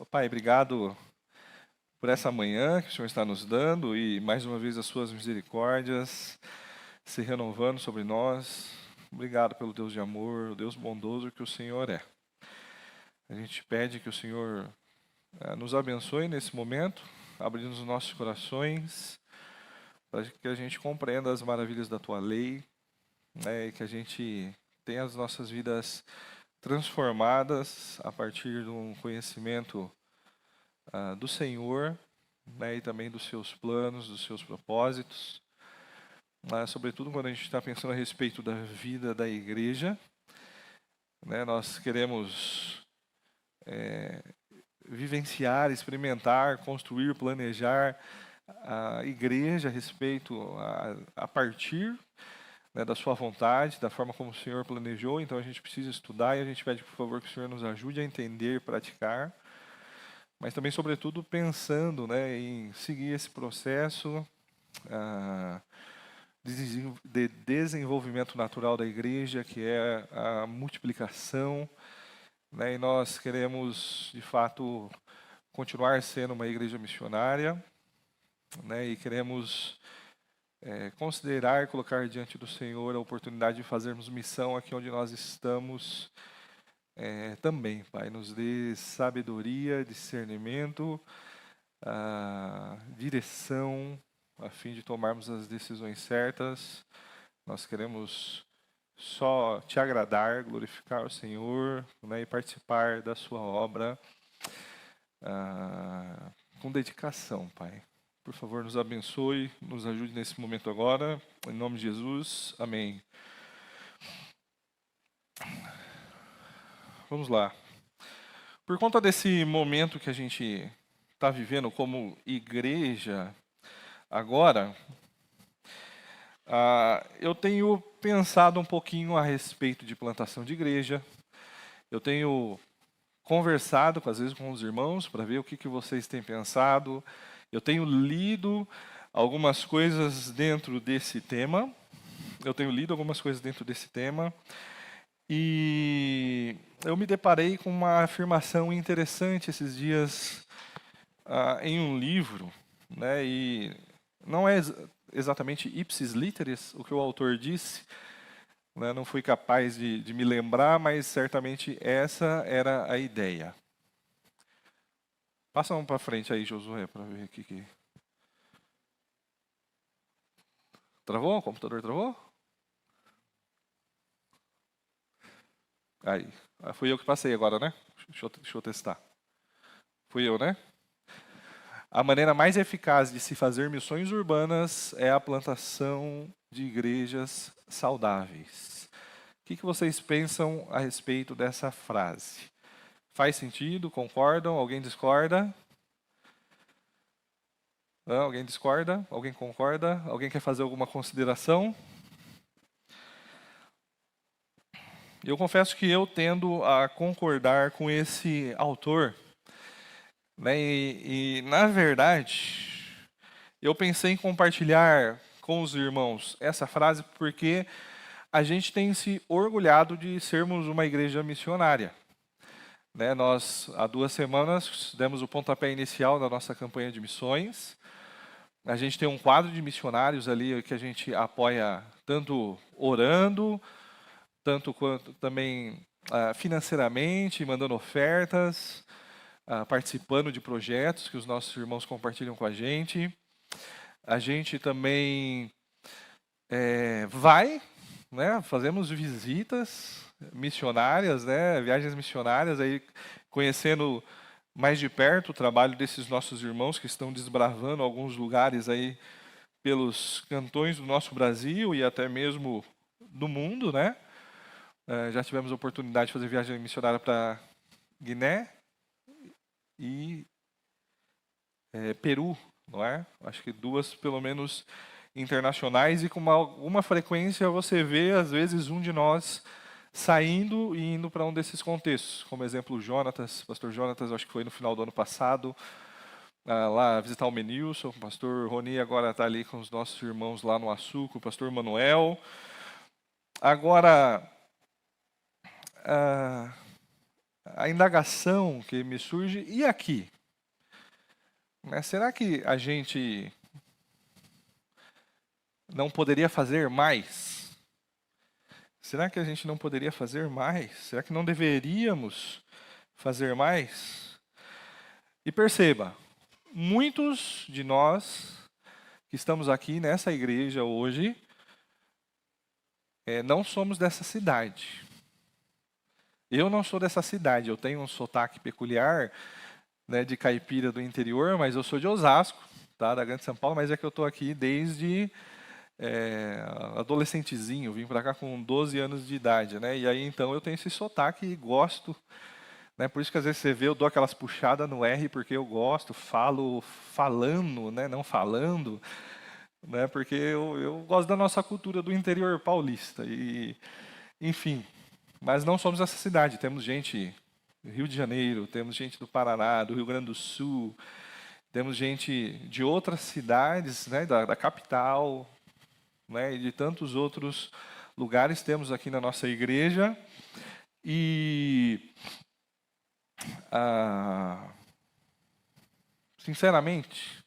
Pai, obrigado por essa manhã que o Senhor está nos dando e mais uma vez as suas misericórdias se renovando sobre nós. Obrigado pelo Deus de amor, o Deus bondoso que o Senhor é. A gente pede que o Senhor nos abençoe nesse momento, abrindo os nossos corações, para que a gente compreenda as maravilhas da Tua lei, né, e que a gente tenha as nossas vidas transformadas a partir de um conhecimento do Senhor, né, e também dos seus planos, dos seus propósitos, sobretudo quando a gente está pensando a respeito da vida da igreja, né, nós queremos vivenciar, experimentar, construir, planejar a igreja a respeito, a partir, né, da sua vontade, da forma como o Senhor planejou. Então a gente precisa estudar e a gente pede, por favor, que o Senhor nos ajude a entender, praticar, mas também, sobretudo, pensando, né, em seguir esse processo de desenvolvimento natural da igreja, que é a multiplicação, né, e nós queremos, de fato, continuar sendo uma igreja missionária, né, e queremos considerar e colocar diante do Senhor a oportunidade de fazermos missão aqui onde nós estamos também, Pai. Nos dê sabedoria, discernimento, direção, a fim de tomarmos as decisões certas. Nós queremos só te agradar, glorificar o Senhor, né, e participar da sua obra com dedicação, Pai. Por favor, nos abençoe, nos ajude nesse momento agora. Em nome de Jesus, amém. Vamos lá. Por conta desse momento que a gente está vivendo como igreja agora, eu tenho pensado um pouquinho a respeito de plantação de igreja. Eu tenho conversado, às vezes, com os irmãos para ver o que vocês têm pensado. Eu tenho lido algumas coisas dentro desse tema. E eu me deparei com uma afirmação interessante esses dias em um livro, né? E não é exatamente ipsis literis o que o autor disse, né? Não fui capaz de me lembrar, mas certamente essa era a ideia. Passa um para frente aí, Josué, para ver o que... Travou? O computador travou? Aí. Fui eu que passei agora, né? Deixa eu testar. Fui eu, né? A maneira mais eficaz de se fazer missões urbanas é a plantação de igrejas saudáveis. O que vocês pensam a respeito dessa frase? Faz sentido? Concordam? Alguém discorda? Não, alguém discorda? Alguém concorda? Alguém quer fazer alguma consideração? Eu confesso que eu tendo a concordar com esse autor, né? E na verdade, eu pensei em compartilhar com os irmãos essa frase porque a gente tem se orgulhado de sermos uma igreja missionária, né? Nós, há 2 semanas, demos o pontapé inicial da nossa campanha de missões. A gente tem um quadro de missionários ali que a gente apoia tanto orando, tanto quanto também financeiramente, mandando ofertas, participando de projetos que os nossos irmãos compartilham com a gente. A gente também vai, né, fazemos visitas missionárias, né, viagens missionárias, aí conhecendo mais de perto o trabalho desses nossos irmãos que estão desbravando alguns lugares aí pelos cantões do nosso Brasil e até mesmo do mundo, né? Já tivemos a oportunidade de fazer viagem missionária para Guiné e Peru, não é? Acho que 2, pelo menos, internacionais, e com alguma frequência você vê, às vezes, um de nós saindo e indo para um desses contextos. Como exemplo, o pastor Jonatas, acho que foi no final do ano passado, lá visitar o Menilson, o pastor Roni agora está ali com os nossos irmãos lá no Açúcar, o pastor Manuel. Agora, a indagação que me surge, e aqui? Né, será que a gente não poderia fazer mais? Será que a gente não poderia fazer mais? Será que não deveríamos fazer mais? E perceba, muitos de nós que estamos aqui nessa igreja hoje, não somos dessa cidade. Eu não sou dessa cidade, eu tenho um sotaque peculiar, né, de caipira do interior, mas eu sou de Osasco, tá, da Grande São Paulo, mas é que eu estou aqui desde adolescentezinho, vim para cá com 12 anos de idade, né, e aí então eu tenho esse sotaque e gosto, né, por isso que às vezes você vê, eu dou aquelas puxadas no R, porque eu gosto, falo falando, né, não falando, né, porque eu gosto da nossa cultura do interior paulista, e enfim, mas não somos essa cidade, temos gente do Rio de Janeiro, temos gente do Paraná, do Rio Grande do Sul, temos gente de outras cidades, né, da capital, né, e de tantos outros lugares temos aqui na nossa igreja. E, sinceramente,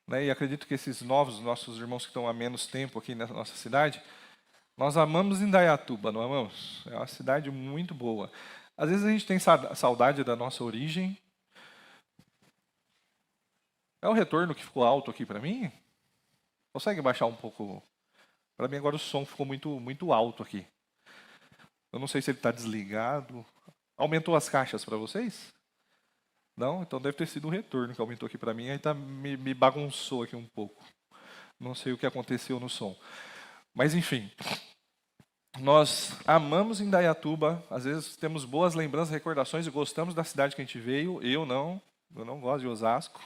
né, e acredito que esses nossos irmãos que estão há menos tempo aqui na nossa cidade, nós amamos Indaiatuba, não amamos? É uma cidade muito boa. Às vezes a gente tem saudade da nossa origem. É o retorno que ficou alto aqui para mim? Consegue baixar um pouco? Para mim agora o som ficou muito alto aqui. Eu não sei se ele está desligado. Aumentou as caixas para vocês? Não? Então deve ter sido o retorno que aumentou aqui para mim. Aí me bagunçou aqui um pouco. Não sei o que aconteceu no som. Mas enfim, nós amamos Indaiatuba. Às vezes temos boas lembranças, recordações e gostamos da cidade que a gente veio. Eu não gosto de Osasco.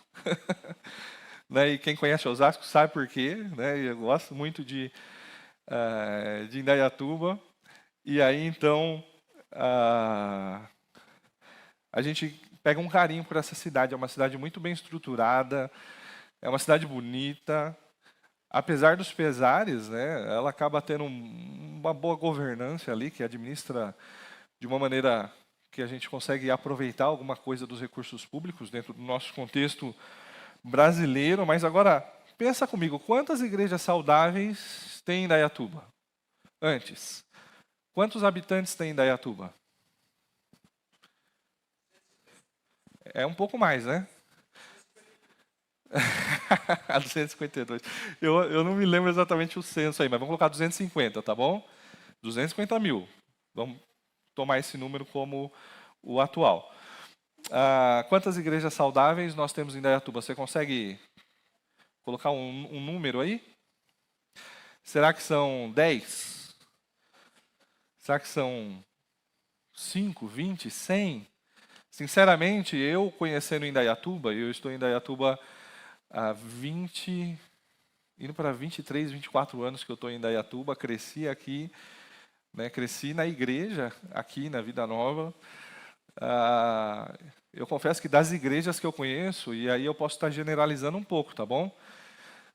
Né, e quem conhece Osasco sabe por quê. Né, eu gosto muito de Indaiatuba. E aí, então, a gente pega um carinho por essa cidade. É uma cidade muito bem estruturada, é uma cidade bonita. Apesar dos pesares, né, ela acaba tendo uma boa governança ali, que administra de uma maneira que a gente consegue aproveitar alguma coisa dos recursos públicos dentro do nosso contexto brasileiro. Mas agora, pensa comigo, quantas igrejas saudáveis tem em Indaiatuba? Antes. Quantos habitantes tem em Indaiatuba? É um pouco mais, né? 252. Eu não me lembro exatamente o censo aí, mas vamos colocar 250, tá bom? 250 mil. Vamos tomar esse número como o atual. Quantas igrejas saudáveis nós temos em Indaiatuba? Você consegue colocar um número aí? Será que são 10? Será que são 5, 20, 100? Sinceramente, eu conhecendo Indaiatuba, eu estou em Indaiatuba há indo para 23, 24 anos que eu estou em Indaiatuba, cresci aqui, né, cresci na igreja aqui na Vida Nova. Eu confesso que das igrejas que eu conheço, e aí eu posso estar generalizando um pouco, tá bom?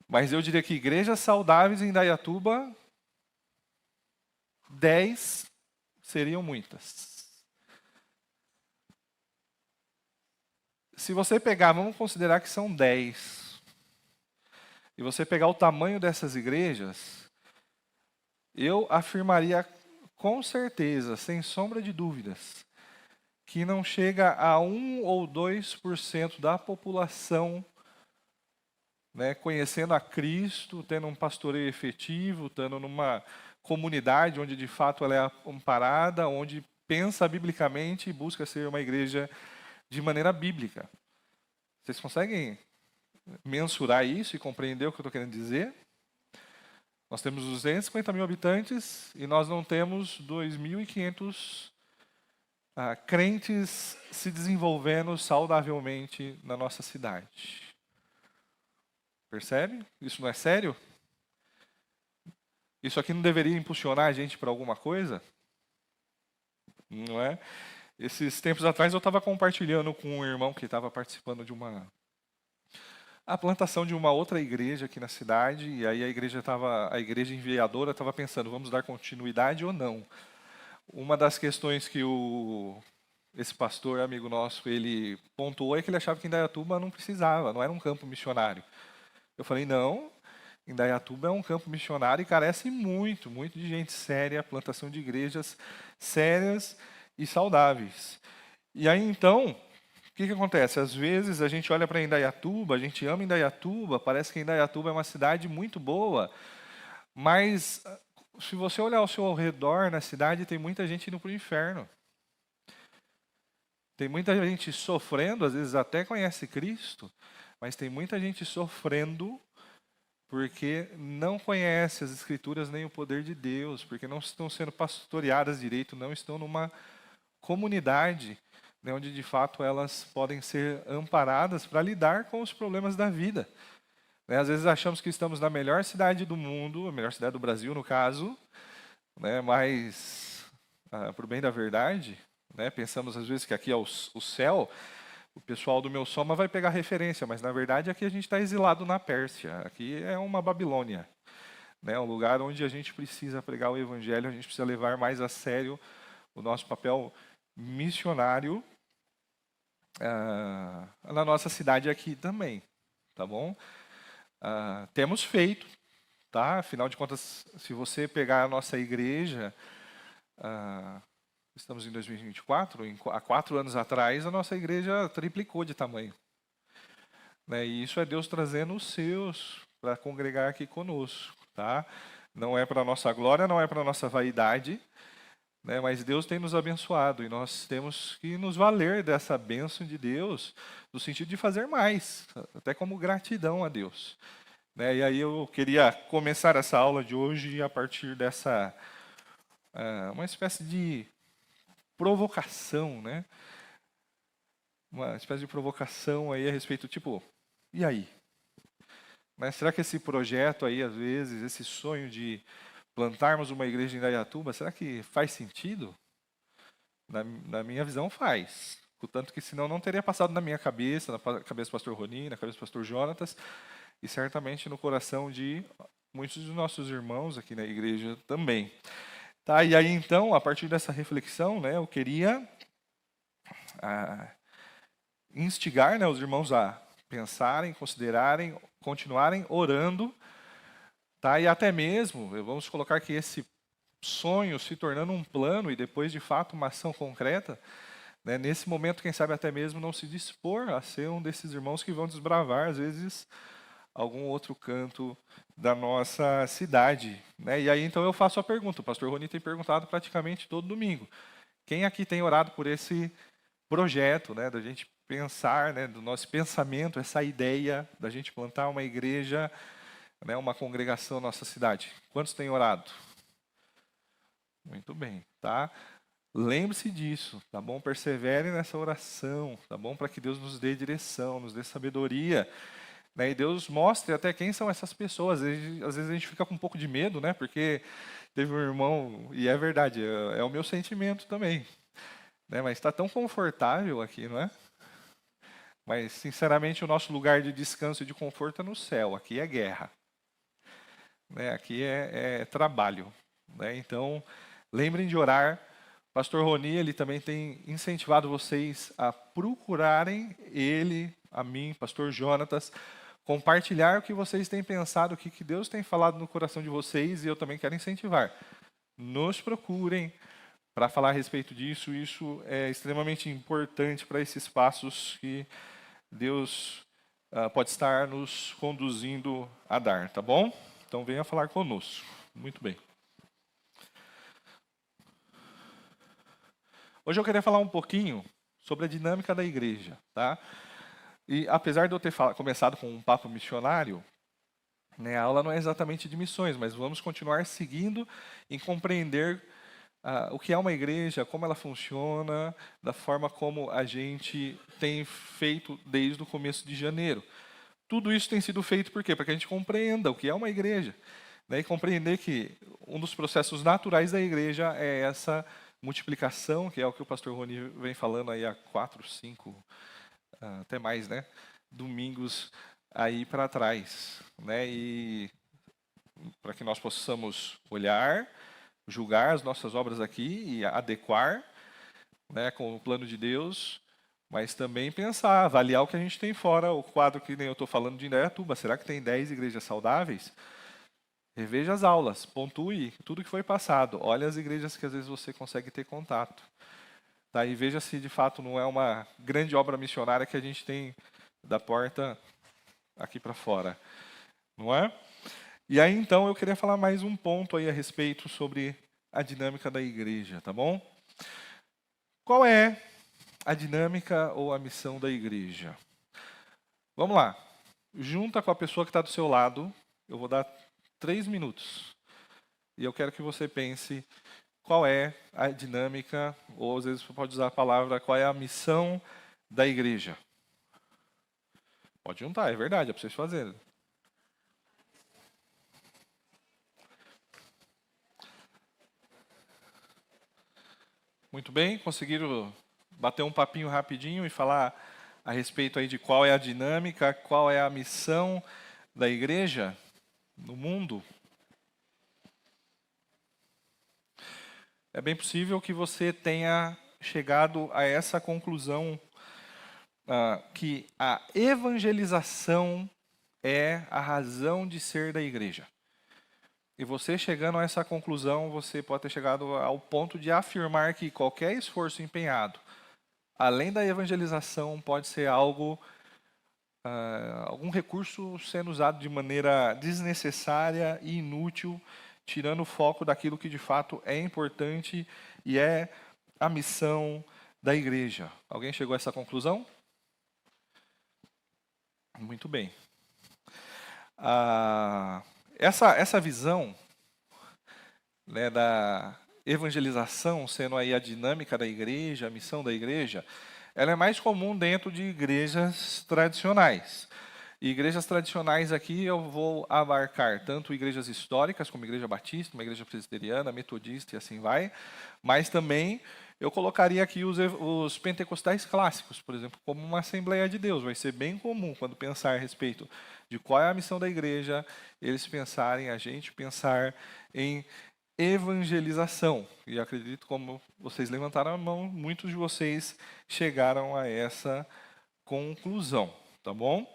Mas eu diria que igrejas saudáveis em Indaiatuba, 10 seriam muitas. Se você pegar, vamos considerar que são 10, e você pegar o tamanho dessas igrejas, eu afirmaria com certeza, sem sombra de dúvidas, que não chega a 1 ou 2% da população, né, conhecendo a Cristo, tendo um pastoreio efetivo, estando numa comunidade onde de fato ela é amparada, onde pensa biblicamente e busca ser uma igreja de maneira bíblica. Vocês conseguem mensurar isso e compreender o que eu estou querendo dizer? Nós temos 250 mil habitantes e nós não temos 2.500 crentes se desenvolvendo saudavelmente na nossa cidade. Percebe? Isso não é sério? Isso aqui não deveria impulsionar a gente para alguma coisa? Não é? Esses tempos atrás eu estava compartilhando com um irmão que estava participando de a plantação de uma outra igreja aqui na cidade, e aí a igreja enviadora estava pensando, vamos dar continuidade ou não? Uma das questões que esse pastor amigo nosso, ele pontuou é que ele achava que Indaiatuba não precisava, não era um campo missionário. Eu falei, não, Indaiatuba é um campo missionário e carece muito, muito de gente séria, plantação de igrejas sérias e saudáveis. E aí, então, o que acontece? Às vezes a gente olha para Indaiatuba, a gente ama Indaiatuba, parece que Indaiatuba é uma cidade muito boa, mas se você olhar ao seu redor na cidade, tem muita gente indo para o inferno. Tem muita gente sofrendo, às vezes até conhece Cristo, mas tem muita gente sofrendo porque não conhece as Escrituras nem o poder de Deus, porque não estão sendo pastoreadas direito, não estão numa comunidade, né, onde de fato elas podem ser amparadas para lidar com os problemas da vida. Né, às vezes achamos que estamos na melhor cidade do mundo, a melhor cidade do Brasil no caso, né, mas para o bem da verdade, né, pensamos às vezes que aqui é o céu. O pessoal do meu soma vai pegar referência, mas na verdade aqui a gente está exilado na Pérsia. Aqui é uma Babilônia, né? Um lugar onde a gente precisa pregar o evangelho, a gente precisa levar mais a sério o nosso papel missionário na nossa cidade aqui também, tá bom? Temos feito, tá? Afinal de contas, se você pegar a nossa igreja, estamos em 2024, há 4 anos atrás a nossa igreja triplicou de tamanho. Né? E isso é Deus trazendo os seus para congregar aqui conosco. Tá? Não é para a nossa glória, não é para a nossa vaidade, né? Mas Deus tem nos abençoado e nós temos que nos valer dessa bênção de Deus, no sentido de fazer mais, até como gratidão a Deus. Né? E aí eu queria começar essa aula de hoje a partir dessa uma espécie de provocação, né? Uma espécie de provocação aí a respeito, tipo, e aí? Mas será que esse projeto aí, às vezes, esse sonho de plantarmos uma igreja em Indaiatuba, será que faz sentido? Na minha visão, faz. Portanto que senão não teria passado na minha cabeça, na cabeça do pastor Roni, na cabeça do pastor Jonatas, e certamente no coração de muitos dos nossos irmãos aqui na igreja também. Tá, e aí então, a partir dessa reflexão, né, eu queria instigar, né, os irmãos a pensarem, considerarem, continuarem orando, tá? E até mesmo, vamos colocar que esse sonho se tornando um plano e depois de fato uma ação concreta, né, nesse momento, quem sabe até mesmo não se dispor a ser um desses irmãos que vão desbravar, às vezes, algum outro canto da nossa cidade. Né? E aí então eu faço a pergunta, o pastor Roni tem perguntado praticamente todo domingo, quem aqui tem orado por esse projeto, né, da gente pensar, né, do nosso pensamento, essa ideia da gente plantar uma igreja, né, uma congregação na nossa cidade? Quantos têm orado? Muito bem, tá? Lembre-se disso, tá bom? Persevere nessa oração, tá bom? Para que Deus nos dê direção, nos dê sabedoria, né? E Deus mostre até quem são essas pessoas. Às vezes a gente fica com um pouco de medo, né? Porque teve um irmão, e é verdade, é o meu sentimento também, né? Mas está tão confortável aqui, não é? Mas, sinceramente, o nosso lugar de descanso e de conforto é no céu. Aqui é guerra. Né? Aqui é trabalho. Né? Então, lembrem de orar. Pastor Roni, ele também tem incentivado vocês a procurarem ele, a mim, Pastor Jonatas, compartilhar o que vocês têm pensado, o que Deus tem falado no coração de vocês, e eu também quero incentivar. Nos procurem para falar a respeito disso. Isso é extremamente importante para esses passos que Deus pode estar nos conduzindo a dar, tá bom? Então venha falar conosco. Muito bem. Hoje eu queria falar um pouquinho sobre a dinâmica da igreja, tá? E apesar de eu ter começado com um papo missionário, né, a aula não é exatamente de missões, mas vamos continuar seguindo em compreender o que é uma igreja, como ela funciona, da forma como a gente tem feito desde o começo de janeiro. Tudo isso tem sido feito por quê? Para que a gente compreenda o que é uma igreja, né, e compreender que um dos processos naturais da igreja é essa multiplicação, que é o que o pastor Roni vem falando aí há 4, 5, até mais, né, domingos aí para trás, né, e para que nós possamos olhar, julgar as nossas obras aqui e adequar, né, com o plano de Deus, mas também pensar, avaliar o que a gente tem fora, o quadro que nem eu estou falando de Indaiatuba. Será que tem 10 igrejas saudáveis? Reveja as aulas, pontue tudo que foi passado. Olha as igrejas que às vezes você consegue ter contato. Tá? E veja se de fato não é uma grande obra missionária que a gente tem da porta aqui para fora. Não é? E aí então eu queria falar mais um ponto aí a respeito sobre a dinâmica da igreja, tá bom? Qual é a dinâmica ou a missão da igreja? Vamos lá. Junta com a pessoa que está do seu lado. Eu vou dar 3 minutos. E eu quero que você pense qual é a dinâmica, ou às vezes você pode usar a palavra, qual é a missão da igreja. Pode juntar, é verdade, é para vocês fazerem. Muito bem, conseguiram bater um papinho rapidinho e falar a respeito aí de qual é a dinâmica, qual é a missão da igreja no mundo? É bem possível que você tenha chegado a essa conclusão que a evangelização é a razão de ser da igreja. E você chegando a essa conclusão, você pode ter chegado ao ponto de afirmar que qualquer esforço empenhado, além da evangelização, pode ser algo, algum recurso sendo usado de maneira desnecessária e inútil, tirando o foco daquilo que de fato é importante e é a missão da igreja. Alguém chegou a essa conclusão? Muito bem. Essa visão, né, da evangelização sendo aí a dinâmica da igreja, a missão da igreja, ela é mais comum dentro de igrejas tradicionais. E igrejas tradicionais aqui eu vou abarcar tanto igrejas históricas, como igreja batista, uma igreja presbiteriana, metodista e assim vai, mas também eu colocaria aqui os pentecostais clássicos, por exemplo, como uma Assembleia de Deus. Vai ser bem comum, quando pensar a respeito de qual é a missão da igreja, eles pensarem, a gente pensar em evangelização. E acredito, como vocês levantaram a mão, muitos de vocês chegaram a essa conclusão, tá bom?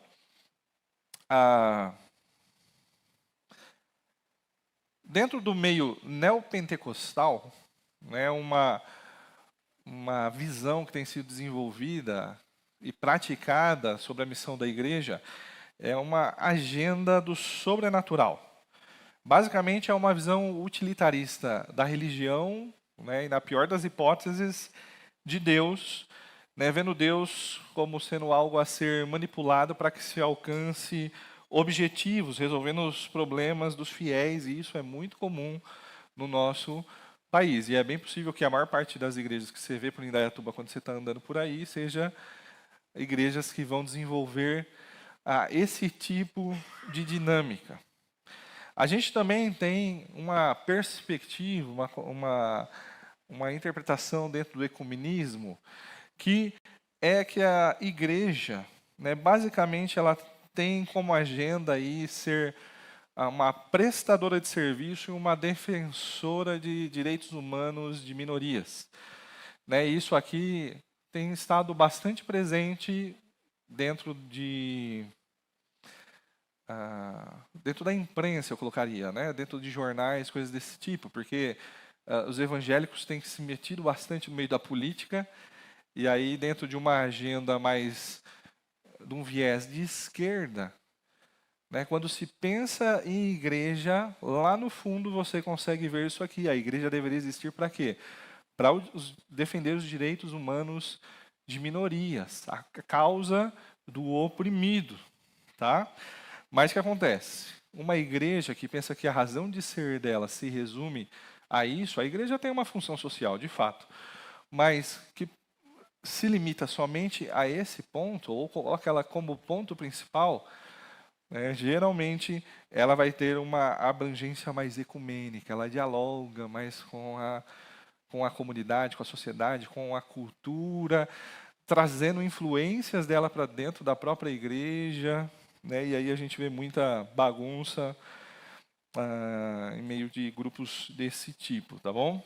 Dentro do meio neopentecostal, né, uma visão que tem sido desenvolvida e praticada sobre a missão da igreja é uma agenda do sobrenatural. Basicamente, é uma visão utilitarista da religião, né, e, na pior das hipóteses, de Deus, né, vendo Deus como sendo algo a ser manipulado para que se alcance objetivos, resolvendo os problemas dos fiéis, e isso é muito comum no nosso país. E é bem possível que a maior parte das igrejas que você vê por Indaiatuba quando você está andando por aí, seja igrejas que vão desenvolver esse tipo de dinâmica. A gente também tem uma perspectiva, uma interpretação dentro do ecumenismo, que é que a igreja, né, basicamente, ela tem como agenda aí ser uma prestadora de serviço e uma defensora de direitos humanos de minorias. Né, isso aqui tem estado bastante presente dentro dentro da imprensa, eu colocaria, né? Dentro de jornais, coisas desse tipo, porque os evangélicos têm se metido bastante no meio da política, e aí dentro de uma agenda mais de um viés de esquerda, né? Quando se pensa em igreja, lá no fundo você consegue ver isso aqui. A igreja deveria existir para quê? Para defender os direitos humanos de minorias, a causa do oprimido, tá? Mas o que acontece? Uma igreja que pensa que a razão de ser dela se resume a isso, a igreja tem uma função social, de fato, mas que se limita somente a esse ponto, ou coloca ela como ponto principal, né, geralmente ela vai ter uma abrangência mais ecumênica, ela dialoga mais com a comunidade, com a sociedade, com a cultura, trazendo influências dela para dentro da própria igreja, né? E aí a gente vê muita bagunça em meio de grupos desse tipo, tá bom?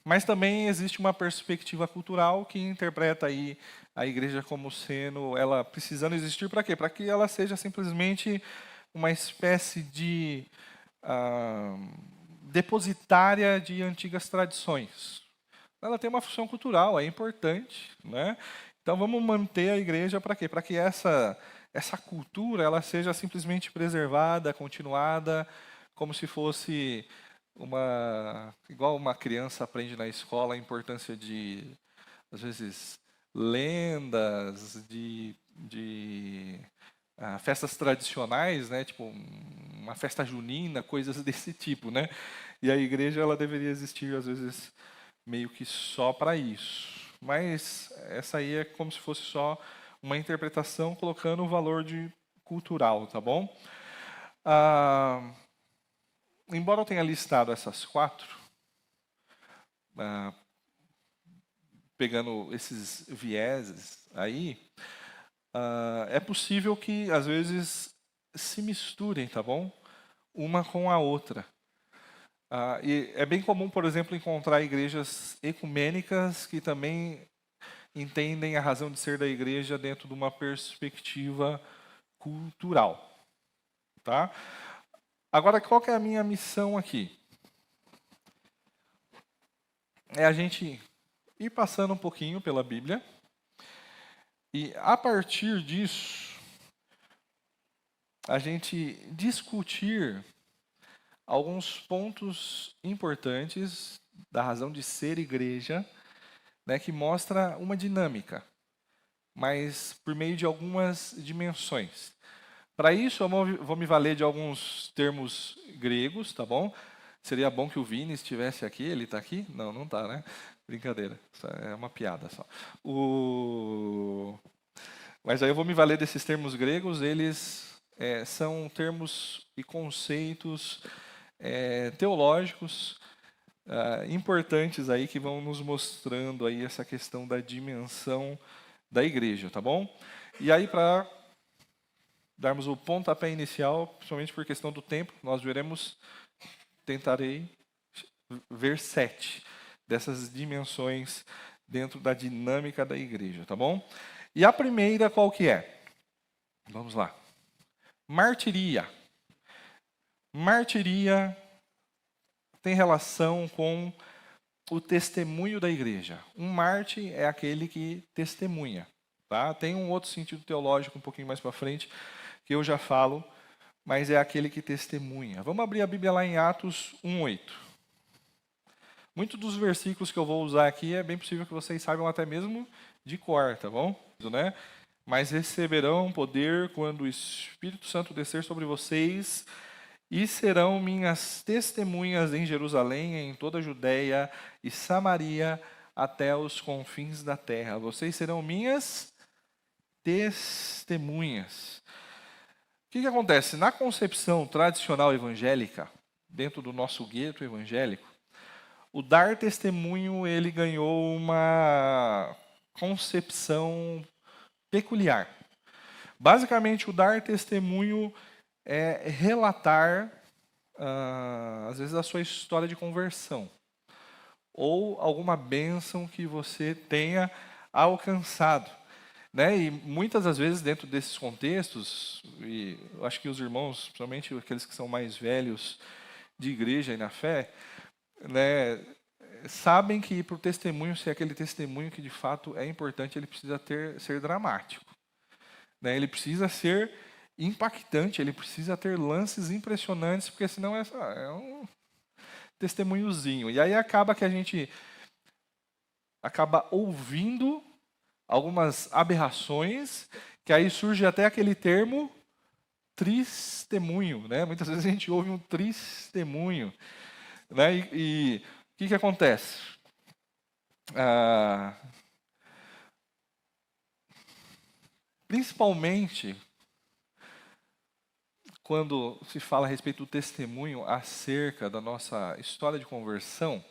Mas também existe uma perspectiva cultural que interpreta aí a igreja como sendo, ela precisando existir para quê? Para que ela seja simplesmente uma espécie de depositária de antigas tradições. Ela tem uma função cultural, é importante, né? Então vamos manter a igreja para quê? Para que essa cultura ela seja simplesmente preservada, continuada, como se fosse igual uma criança aprende na escola a importância de, às vezes, lendas, de festas tradicionais, né? Tipo uma festa junina, coisas desse tipo, né? E a igreja ela deveria existir às vezes meio que só para isso. Mas essa aí é como se fosse só uma interpretação colocando o valor de cultural, tá bom? Embora eu tenha listado essas 4, pegando esses vieses aí, é possível que às vezes se misturem, tá bom? Uma com a outra. E é bem comum, por exemplo, encontrar igrejas ecumênicas que também entendem a razão de ser da igreja dentro de uma perspectiva cultural, tá? Agora, qual que é a minha missão aqui? É a gente ir passando um pouquinho pela Bíblia e, a partir disso, a gente discutir alguns pontos importantes da razão de ser igreja, né, que mostra uma dinâmica, mas por meio de algumas dimensões. Para isso, eu vou me valer de alguns termos gregos, tá bom? Seria bom que o Vini estivesse aqui. Ele está aqui? Não, não está, né? Brincadeira. Isso é uma piada só. Mas aí eu vou me valer desses termos gregos. Eles são termos e conceitos teológicos importantes aí que vão nos mostrando aí essa questão da dimensão da igreja, tá bom? E aí, para darmos o pontapé inicial, principalmente por questão do tempo, nós tentarei ver 7 dessas dimensões dentro da dinâmica da igreja, tá bom? E a primeira qual que é? Vamos lá. Martiria. Martiria tem relação com o testemunho da igreja. Um mártir é aquele que testemunha, tá? Tem um outro sentido teológico um pouquinho mais para frente que eu já falo, mas é aquele que testemunha. Vamos abrir a Bíblia lá em Atos 1:8. Muitos dos versículos que eu vou usar aqui é bem possível que vocês saibam até mesmo de cor, tá bom? Né? Mas receberão poder quando o Espírito Santo descer sobre vocês e serão minhas testemunhas em Jerusalém, em toda a Judéia e Samaria, até os confins da terra. Vocês serão minhas testemunhas. O que acontece? Na concepção tradicional evangélica, dentro do nosso gueto evangélico, o dar testemunho ele ganhou uma concepção peculiar. Basicamente, o dar testemunho é relatar, às vezes, a sua história de conversão ou alguma bênção que você tenha alcançado. Né? E muitas das vezes, dentro desses contextos, e eu acho que os irmãos, principalmente aqueles que são mais velhos de igreja e na fé, né, sabem que para o testemunho ser aquele testemunho que de fato é importante, ele precisa ser dramático. Né? Ele precisa ser impactante, ele precisa ter lances impressionantes, porque senão é um testemunhozinho. E aí acaba que a gente acaba ouvindo algumas aberrações, que aí surge até aquele termo tristemunho, né? Muitas vezes a gente ouve um tristemunho, né? E o que acontece? Principalmente quando se fala a respeito do testemunho acerca da nossa história de conversão,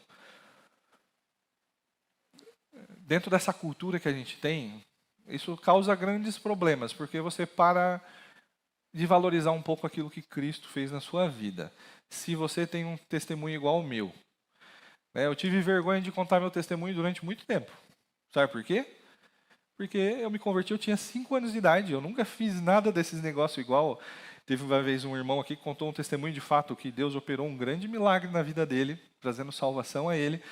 dentro dessa cultura que a gente tem, isso causa grandes problemas, porque você para de valorizar um pouco aquilo que Cristo fez na sua vida. Se você tem um testemunho igual ao meu, né? Eu tive vergonha de contar meu testemunho durante muito tempo. Sabe por quê? Porque eu me converti, eu tinha 5 anos de idade, eu nunca fiz nada desses negócios igual. Teve uma vez um irmão aqui que contou um testemunho de fato que Deus operou um grande milagre na vida dele, trazendo salvação a ele.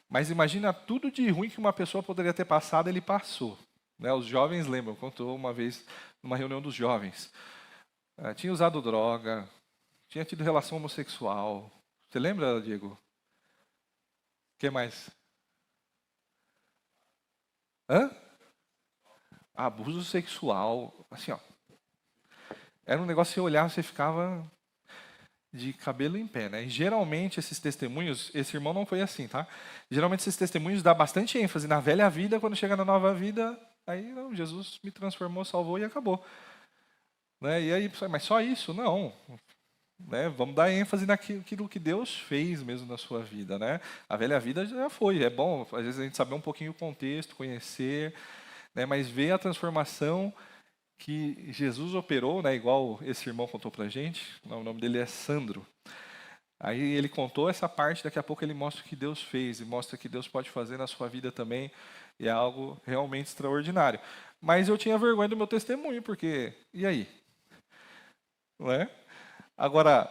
Mas imagina tudo de ruim que uma pessoa poderia ter passado, ele passou. Né? Os jovens lembram, contou uma vez numa reunião dos jovens. Tinha usado droga, tinha tido relação homossexual. Você lembra, Diego? O que mais? Hã? Abuso sexual. Assim, ó. Era um negócio que você olhava, você ficava de cabelo em pé, né? E geralmente esses testemunhos, esse irmão não foi assim, tá? Geralmente esses testemunhos dão bastante ênfase na velha vida, quando chega na nova vida, aí não, Jesus me transformou, salvou e acabou. Né? E aí, mas só isso? Não. Né? Vamos dar ênfase naquilo que Deus fez mesmo na sua vida, né? A velha vida já foi, é bom, às vezes a gente saber um pouquinho o contexto, conhecer, né? Mas ver a transformação que Jesus operou, né? Igual esse irmão contou pra gente, o nome dele é Sandro. Aí ele contou essa parte, daqui a pouco ele mostra o que Deus fez e mostra que Deus pode fazer na sua vida também, e é algo realmente extraordinário. Mas eu tinha vergonha do meu testemunho, porque, e aí? Não é? Agora,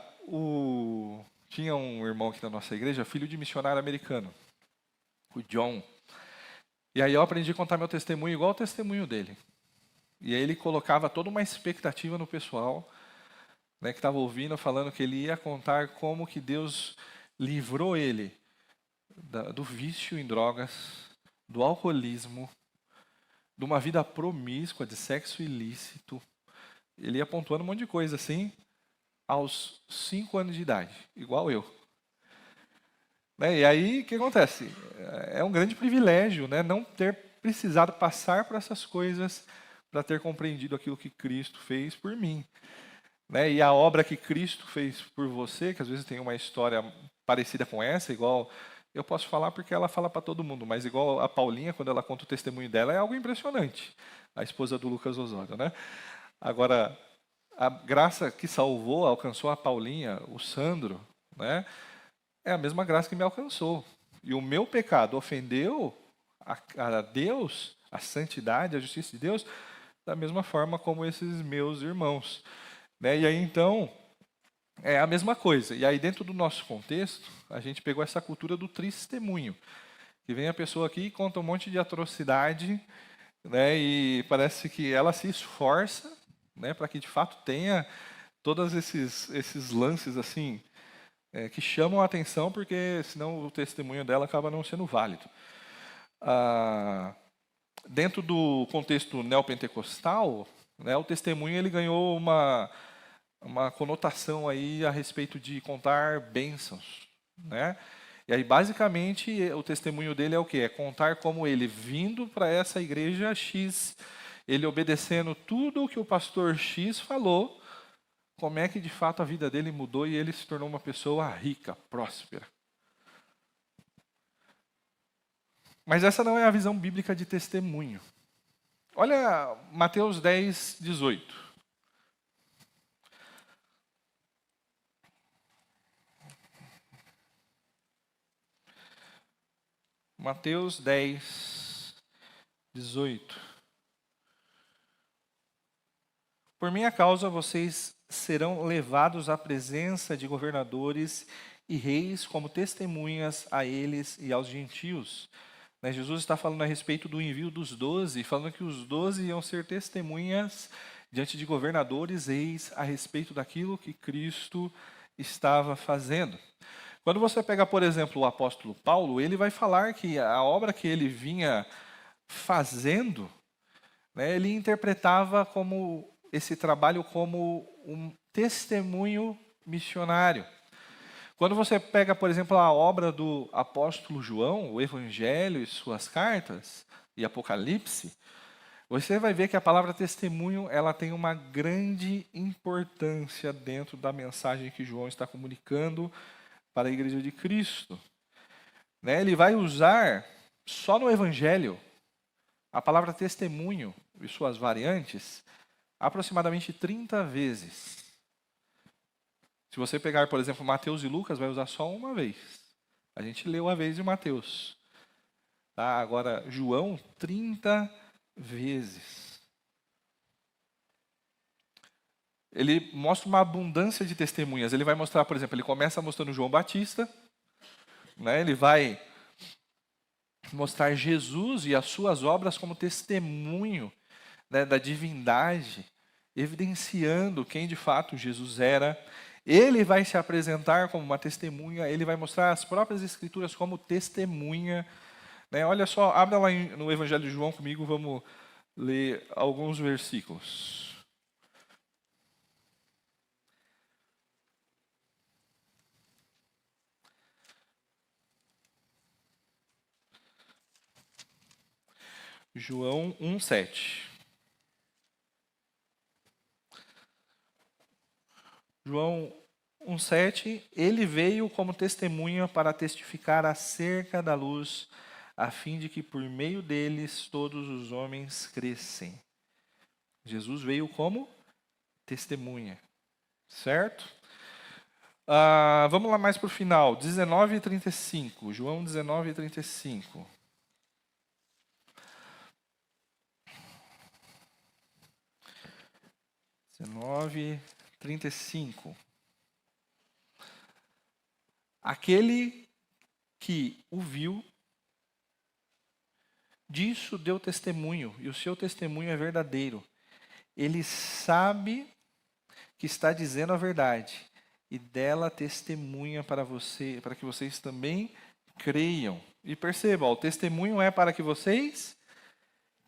tinha um irmão aqui na nossa igreja, filho de missionário americano, o John. E aí eu aprendi a contar meu testemunho igual o testemunho dele. E aí ele colocava toda uma expectativa no pessoal, né, que estava ouvindo, falando que ele ia contar como que Deus livrou ele do vício em drogas, do alcoolismo, de uma vida promíscua, de sexo ilícito. Ele ia pontuando um monte de coisa assim, aos 5 anos de idade, igual eu. Né? E aí, o que acontece? É um grande privilégio, né, não ter precisado passar por essas coisas para ter compreendido aquilo que Cristo fez por mim. Né? E a obra que Cristo fez por você, que às vezes tem uma história parecida com essa, igual eu posso falar porque ela fala para todo mundo, mas igual a Paulinha, quando ela conta o testemunho dela, é algo impressionante. A esposa do Lucas Osório, né? Agora, a graça que salvou, alcançou a Paulinha, o Sandro, né? É a mesma graça que me alcançou. E o meu pecado ofendeu a Deus, a santidade, a justiça de Deus, da mesma forma como esses meus irmãos. Né? E aí, então, é a mesma coisa. E aí, dentro do nosso contexto, a gente pegou essa cultura do testemunho. Que vem a pessoa aqui e conta um monte de atrocidade, né? E parece que ela se esforça, né, para que de fato tenha todos esses lances assim que chamam a atenção, porque senão o testemunho dela acaba não sendo válido. Dentro do contexto neopentecostal, né, o testemunho ele ganhou uma conotação aí a respeito de contar bênçãos, né? E aí, basicamente, o testemunho dele é o quê? É contar como ele, vindo para essa igreja X, ele obedecendo tudo o que o pastor X falou, como é que de fato a vida dele mudou e ele se tornou uma pessoa rica, próspera. Mas essa não é a visão bíblica de testemunho. Olha Mateus 10, 18. Mateus 10, 18. Por minha causa vocês serão levados à presença de governadores e reis como testemunhas a eles e aos gentios. Né, Jesus está falando a respeito do envio dos 12, falando que os 12 iam ser testemunhas diante de governadores, reis, a respeito daquilo que Cristo estava fazendo. Quando você pega, por exemplo, o apóstolo Paulo, ele vai falar que a obra que ele vinha fazendo, né, ele interpretava como esse trabalho como um testemunho missionário. Quando você pega, por exemplo, a obra do apóstolo João, o Evangelho e suas cartas, e Apocalipse, você vai ver que a palavra testemunho ela tem uma grande importância dentro da mensagem que João está comunicando para a igreja de Cristo. Né? Ele vai usar, só no Evangelho, a palavra testemunho e suas variantes, aproximadamente 30 vezes. Se você pegar, por exemplo, Mateus e Lucas, vai usar só uma vez. A gente leu a vez de Mateus. Tá? Agora, João, 30 vezes. Ele mostra uma abundância de testemunhas. Ele vai mostrar, por exemplo, ele começa mostrando João Batista, né? Ele vai mostrar Jesus e as suas obras como testemunho, né, da divindade, evidenciando quem de fato Jesus era. Ele vai se apresentar como uma testemunha, ele vai mostrar as próprias escrituras como testemunha, né? Olha só, abra lá no Evangelho de João comigo, vamos ler alguns versículos. João 1:7. João 1:7, ele veio como testemunha para testificar acerca da luz, a fim de que por meio deles todos os homens crescem. Jesus veio como testemunha, certo? Vamos lá mais para o final, 19:35, João 19:35. 19:35. Aquele que o viu, disso deu testemunho, e o seu testemunho é verdadeiro. Ele sabe que está dizendo a verdade, e dela testemunha para você, para que vocês também creiam. E perceba, o testemunho é para que vocês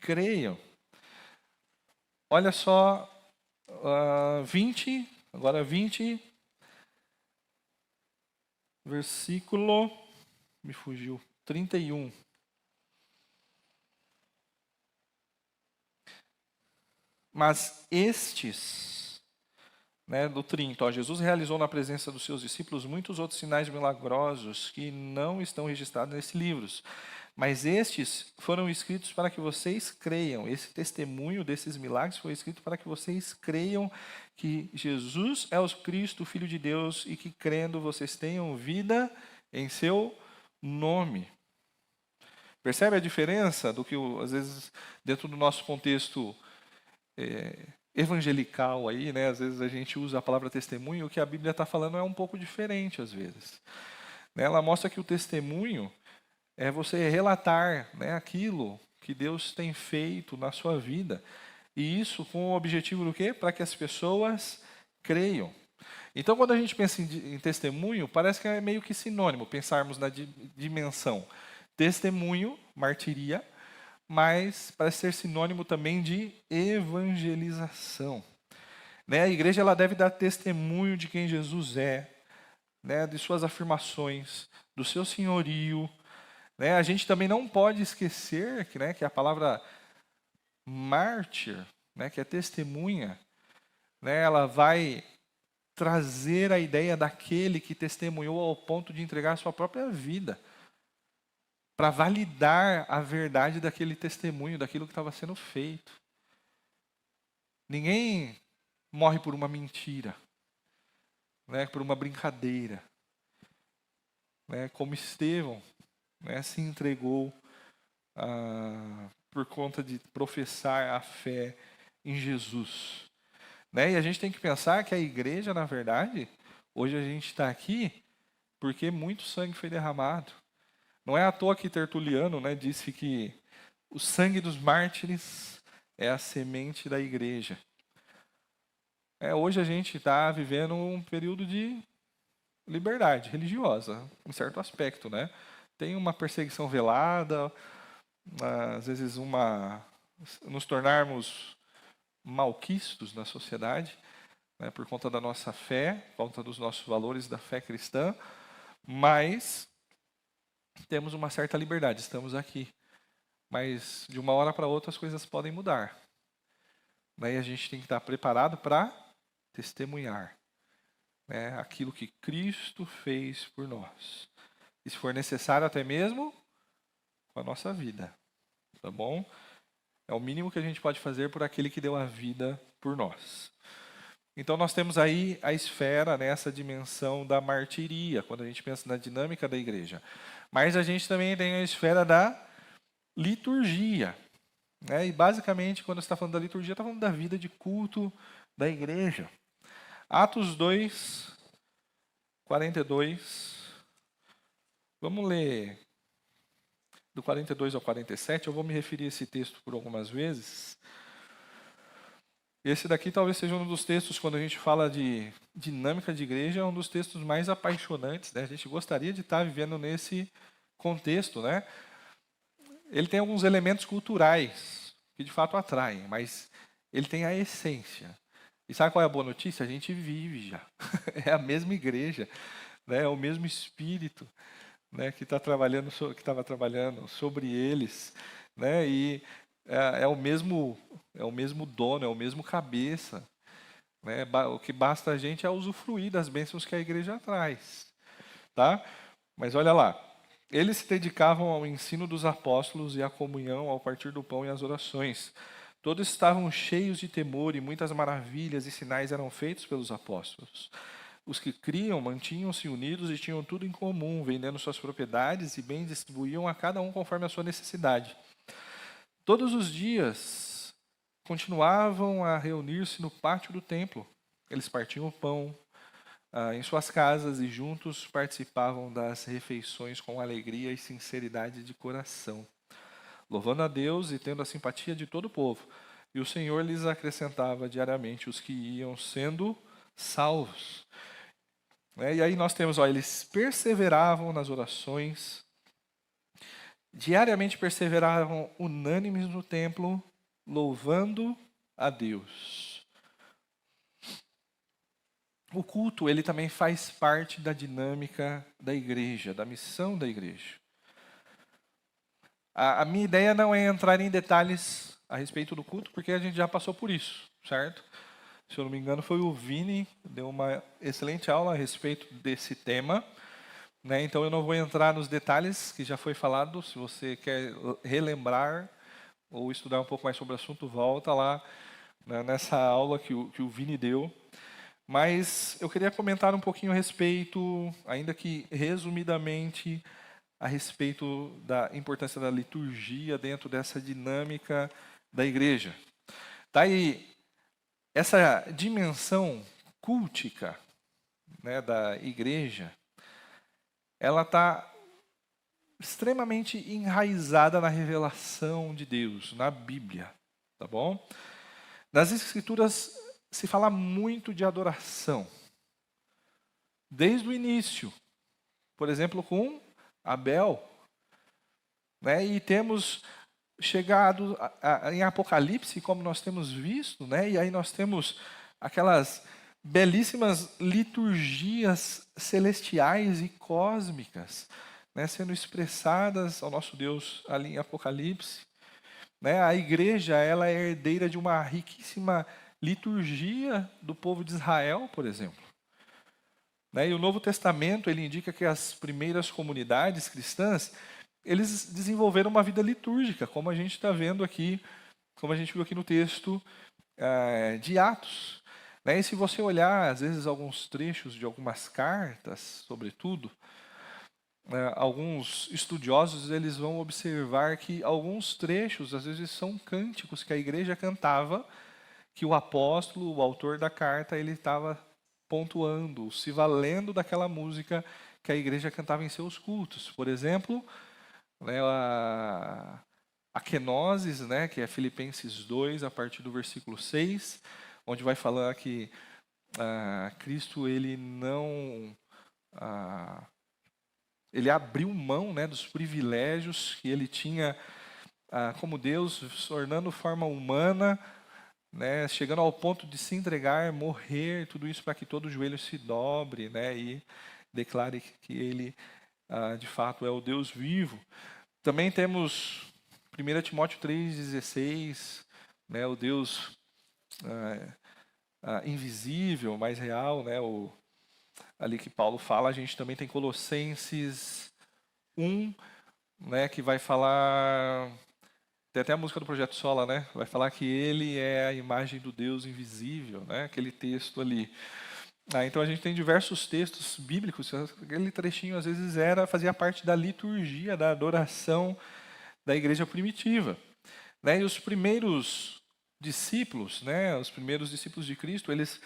creiam. Olha só, 20, agora 20, versículo, me fugiu, 31. Mas estes, né, do 30, ó, Jesus realizou na presença dos seus discípulos muitos outros sinais milagrosos que não estão registrados nesses livros. Mas estes foram escritos para que vocês creiam. Esse testemunho desses milagres foi escrito para que vocês creiam que Jesus é o Cristo, o Filho de Deus, e que crendo vocês tenham vida em seu nome. Percebe a diferença do que, às vezes, dentro do nosso contexto evangelical aí, né? Às vezes a gente usa a palavra testemunho, o que a Bíblia está falando é um pouco diferente, às vezes. Ela mostra que o testemunho é você relatar, né, aquilo que Deus tem feito na sua vida. E isso com o objetivo do quê? Para que as pessoas creiam. Então, quando a gente pensa em testemunho, parece que é meio que sinônimo, pensarmos na dimensão testemunho, martiria, mas parece ser sinônimo também de evangelização. Né? A igreja ela deve dar testemunho de quem Jesus é, né, de suas afirmações, do seu senhorio. Né? A gente também não pode esquecer que, né, que a palavra mártir, né, que é testemunha, né, ela vai trazer a ideia daquele que testemunhou ao ponto de entregar a sua própria vida para validar a verdade daquele testemunho, daquilo que estava sendo feito. Ninguém morre por uma mentira, né, por uma brincadeira. Né, como Estevão, né, se entregou por conta de professar a fé em Jesus. Né? E a gente tem que pensar que a igreja, na verdade, hoje a gente está aqui porque muito sangue foi derramado. Não é à toa que Tertuliano, né, disse que o sangue dos mártires é a semente da igreja. Hoje a gente está vivendo um período de liberdade religiosa, em certo aspecto, né? Tem uma perseguição velada, às vezes nos tornarmos malquistos na sociedade, né, por conta da nossa fé, por conta dos nossos valores da fé cristã, mas temos uma certa liberdade, estamos aqui. Mas de uma hora para outra as coisas podem mudar. Né, e a gente tem que estar preparado para testemunhar, né, aquilo que Cristo fez por nós. E se for necessário até mesmo com a nossa vida. Tá bom? É o mínimo que a gente pode fazer por aquele que deu a vida por nós. Então nós temos aí a esfera, né, essa dimensão da martiria, quando a gente pensa na dinâmica da igreja. Mas a gente também tem a esfera da liturgia, né? E basicamente, quando você está falando da liturgia, está falando da vida de culto da igreja. Atos 2, 42. Vamos ler do 42 ao 47. Eu vou me referir a esse texto por algumas vezes. Esse daqui talvez seja um dos textos, quando a gente fala de dinâmica de igreja, é um dos textos mais apaixonantes, né? A gente gostaria de estar vivendo nesse contexto, né? Ele tem alguns elementos culturais que de fato atraem, mas ele tem a essência. E sabe qual é a boa notícia? A gente vive já. É a mesma igreja, né? É o mesmo espírito, né, que estava trabalhando sobre eles, né? E é o mesmo dono, é o mesmo cabeça, né? O que basta a gente é usufruir das bênçãos que a igreja traz, tá? Mas olha lá, eles se dedicavam ao ensino dos apóstolos e à comunhão, ao partir do pão e às orações. Todos estavam cheios de temor e muitas maravilhas e sinais eram feitos pelos apóstolos. Os que criam mantinham-se unidos e tinham tudo em comum, vendendo suas propriedades e bens distribuíam a cada um conforme a sua necessidade. Todos os dias continuavam a reunir-se no pátio do templo. Eles partiam o pão em suas casas e juntos participavam das refeições com alegria e sinceridade de coração, louvando a Deus e tendo a simpatia de todo o povo. E o Senhor lhes acrescentava diariamente os que iam sendo salvos. E aí nós temos, eles perseveravam nas orações, diariamente perseveravam unânimes no templo, louvando a Deus. O culto, ele também faz parte da dinâmica da igreja, da missão da igreja. A minha ideia não é entrar em detalhes a respeito do culto, porque a gente já passou por isso, certo? Se eu não me engano, foi o Vini, deu uma excelente aula a respeito desse tema, né? Então eu não vou entrar nos detalhes que já foi falado. Se você quer relembrar ou estudar um pouco mais sobre o assunto, volta lá, né, nessa aula que o Vini deu. Mas eu queria comentar um pouquinho a respeito, ainda que resumidamente, a respeito da importância da liturgia dentro dessa dinâmica da igreja. Tá aí. Essa dimensão cultica, né, da igreja, ela está extremamente enraizada na revelação de Deus, na Bíblia, tá bom? Nas Escrituras se fala muito de adoração, desde o início, por exemplo, com Abel, né? E temos chegado em Apocalipse, como nós temos visto, né? E aí nós temos aquelas belíssimas liturgias celestiais e cósmicas, né, sendo expressadas ao nosso Deus ali em Apocalipse. Né? A igreja, ela é herdeira de uma riquíssima liturgia do povo de Israel, por exemplo. Né? E o Novo Testamento, ele indica que as primeiras comunidades cristãs, eles desenvolveram uma vida litúrgica, como a gente está vendo aqui, como a gente viu aqui no texto de Atos. Né? E se você olhar, às vezes, alguns trechos de algumas cartas, sobretudo, alguns estudiosos eles vão observar que alguns trechos, às vezes, são cânticos que a igreja cantava, que o apóstolo, o autor da carta, ele estava pontuando, se valendo daquela música que a igreja cantava em seus cultos. Por exemplo, né, a kenosis, né, que é Filipenses 2, a partir do versículo 6, onde vai falar que Cristo ele não ele abriu mão, né, dos privilégios que ele tinha como Deus, se tornando forma humana, né, chegando ao ponto de se entregar, morrer, tudo isso para que todo joelho se dobre, né, e declare que ele de fato é o Deus vivo. Também temos 1 Timóteo 3,16, né, o Deus invisível, mais real, né, ali que Paulo fala. A gente também tem Colossenses 1, né, que vai falar Tem até a música do Projeto Sola, né? Vai falar que ele é a imagem do Deus invisível, né? Aquele texto ali. Então a gente tem diversos textos bíblicos. Aquele trechinho às vezes fazia parte da liturgia, da adoração da igreja primitiva, né? E os primeiros discípulos, né? Os primeiros discípulos de Cristo, eles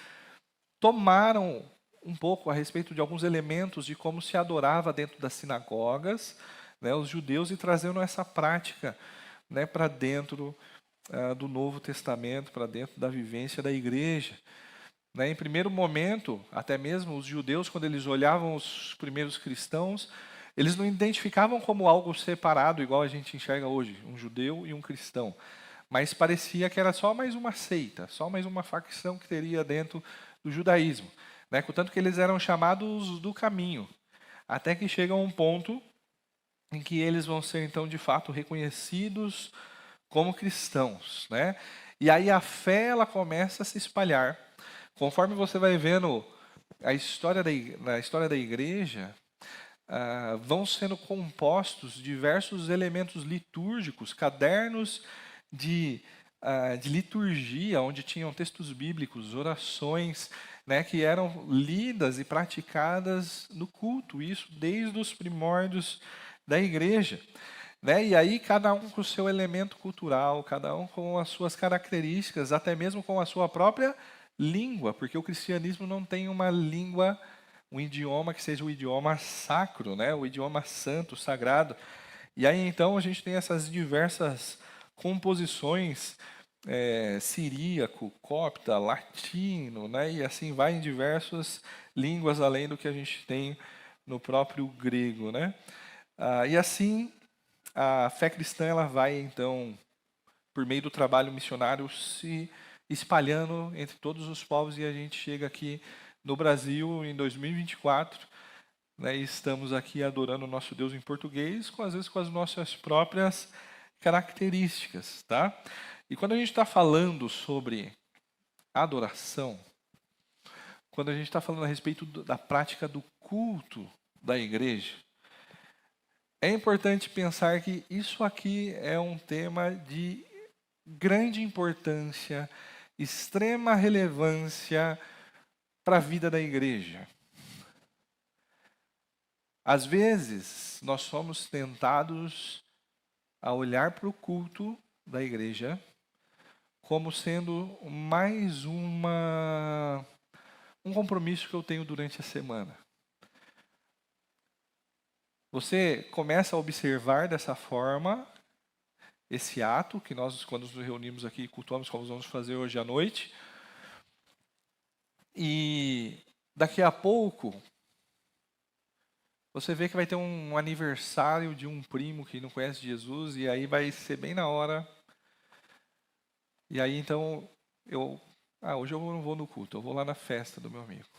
tomaram um pouco a respeito de alguns elementos de como se adorava dentro das sinagogas, né? Os judeus, e trazendo essa prática, né, para dentro do Novo Testamento, para dentro da vivência da igreja. Né, em primeiro momento, até mesmo os judeus, quando eles olhavam os primeiros cristãos, eles não identificavam como algo separado, igual a gente enxerga hoje, um judeu e um cristão. Mas parecia que era só mais uma seita, só mais uma facção que teria dentro do judaísmo. Né, contanto que eles eram chamados do caminho. Até que chega um ponto em que eles vão ser, então, de fato, reconhecidos como cristãos, né? E aí a fé, ela começa a se espalhar. Conforme você vai vendo na história da igreja, vão sendo compostos diversos elementos litúrgicos, cadernos de liturgia, onde tinham textos bíblicos, orações, né, que eram lidas e praticadas no culto, isso desde os primórdios da igreja. Né? E aí cada um com o seu elemento cultural, cada um com as suas características, até mesmo com a sua própria língua, porque o cristianismo não tem uma língua, um idioma que seja o idioma sacro, né? O idioma santo, sagrado. E aí então a gente tem essas diversas composições, siríaco, copta, latino, né? E assim vai em diversas línguas além do que a gente tem no próprio grego, né? E assim a fé cristã, ela vai então, por meio do trabalho missionário, se espalhando entre todos os povos, e a gente chega aqui no Brasil em 2024, né, e estamos aqui adorando o nosso Deus em português, às vezes com as nossas próprias características, tá? E quando a gente está falando sobre adoração, quando a gente está falando a respeito da prática do culto da igreja, é importante pensar que isso aqui é um tema de grande importância, extrema relevância para a vida da igreja. Às vezes, nós somos tentados a olhar para o culto da igreja como sendo mais um compromisso que eu tenho durante a semana. Você começa a observar dessa forma esse ato que nós, quando nos reunimos aqui, cultuamos, como vamos fazer hoje à noite. E daqui a pouco, você vê que vai ter um aniversário de um primo que não conhece Jesus, e aí vai ser bem na hora. E aí então, hoje eu não vou no culto, eu vou lá na festa do meu amigo.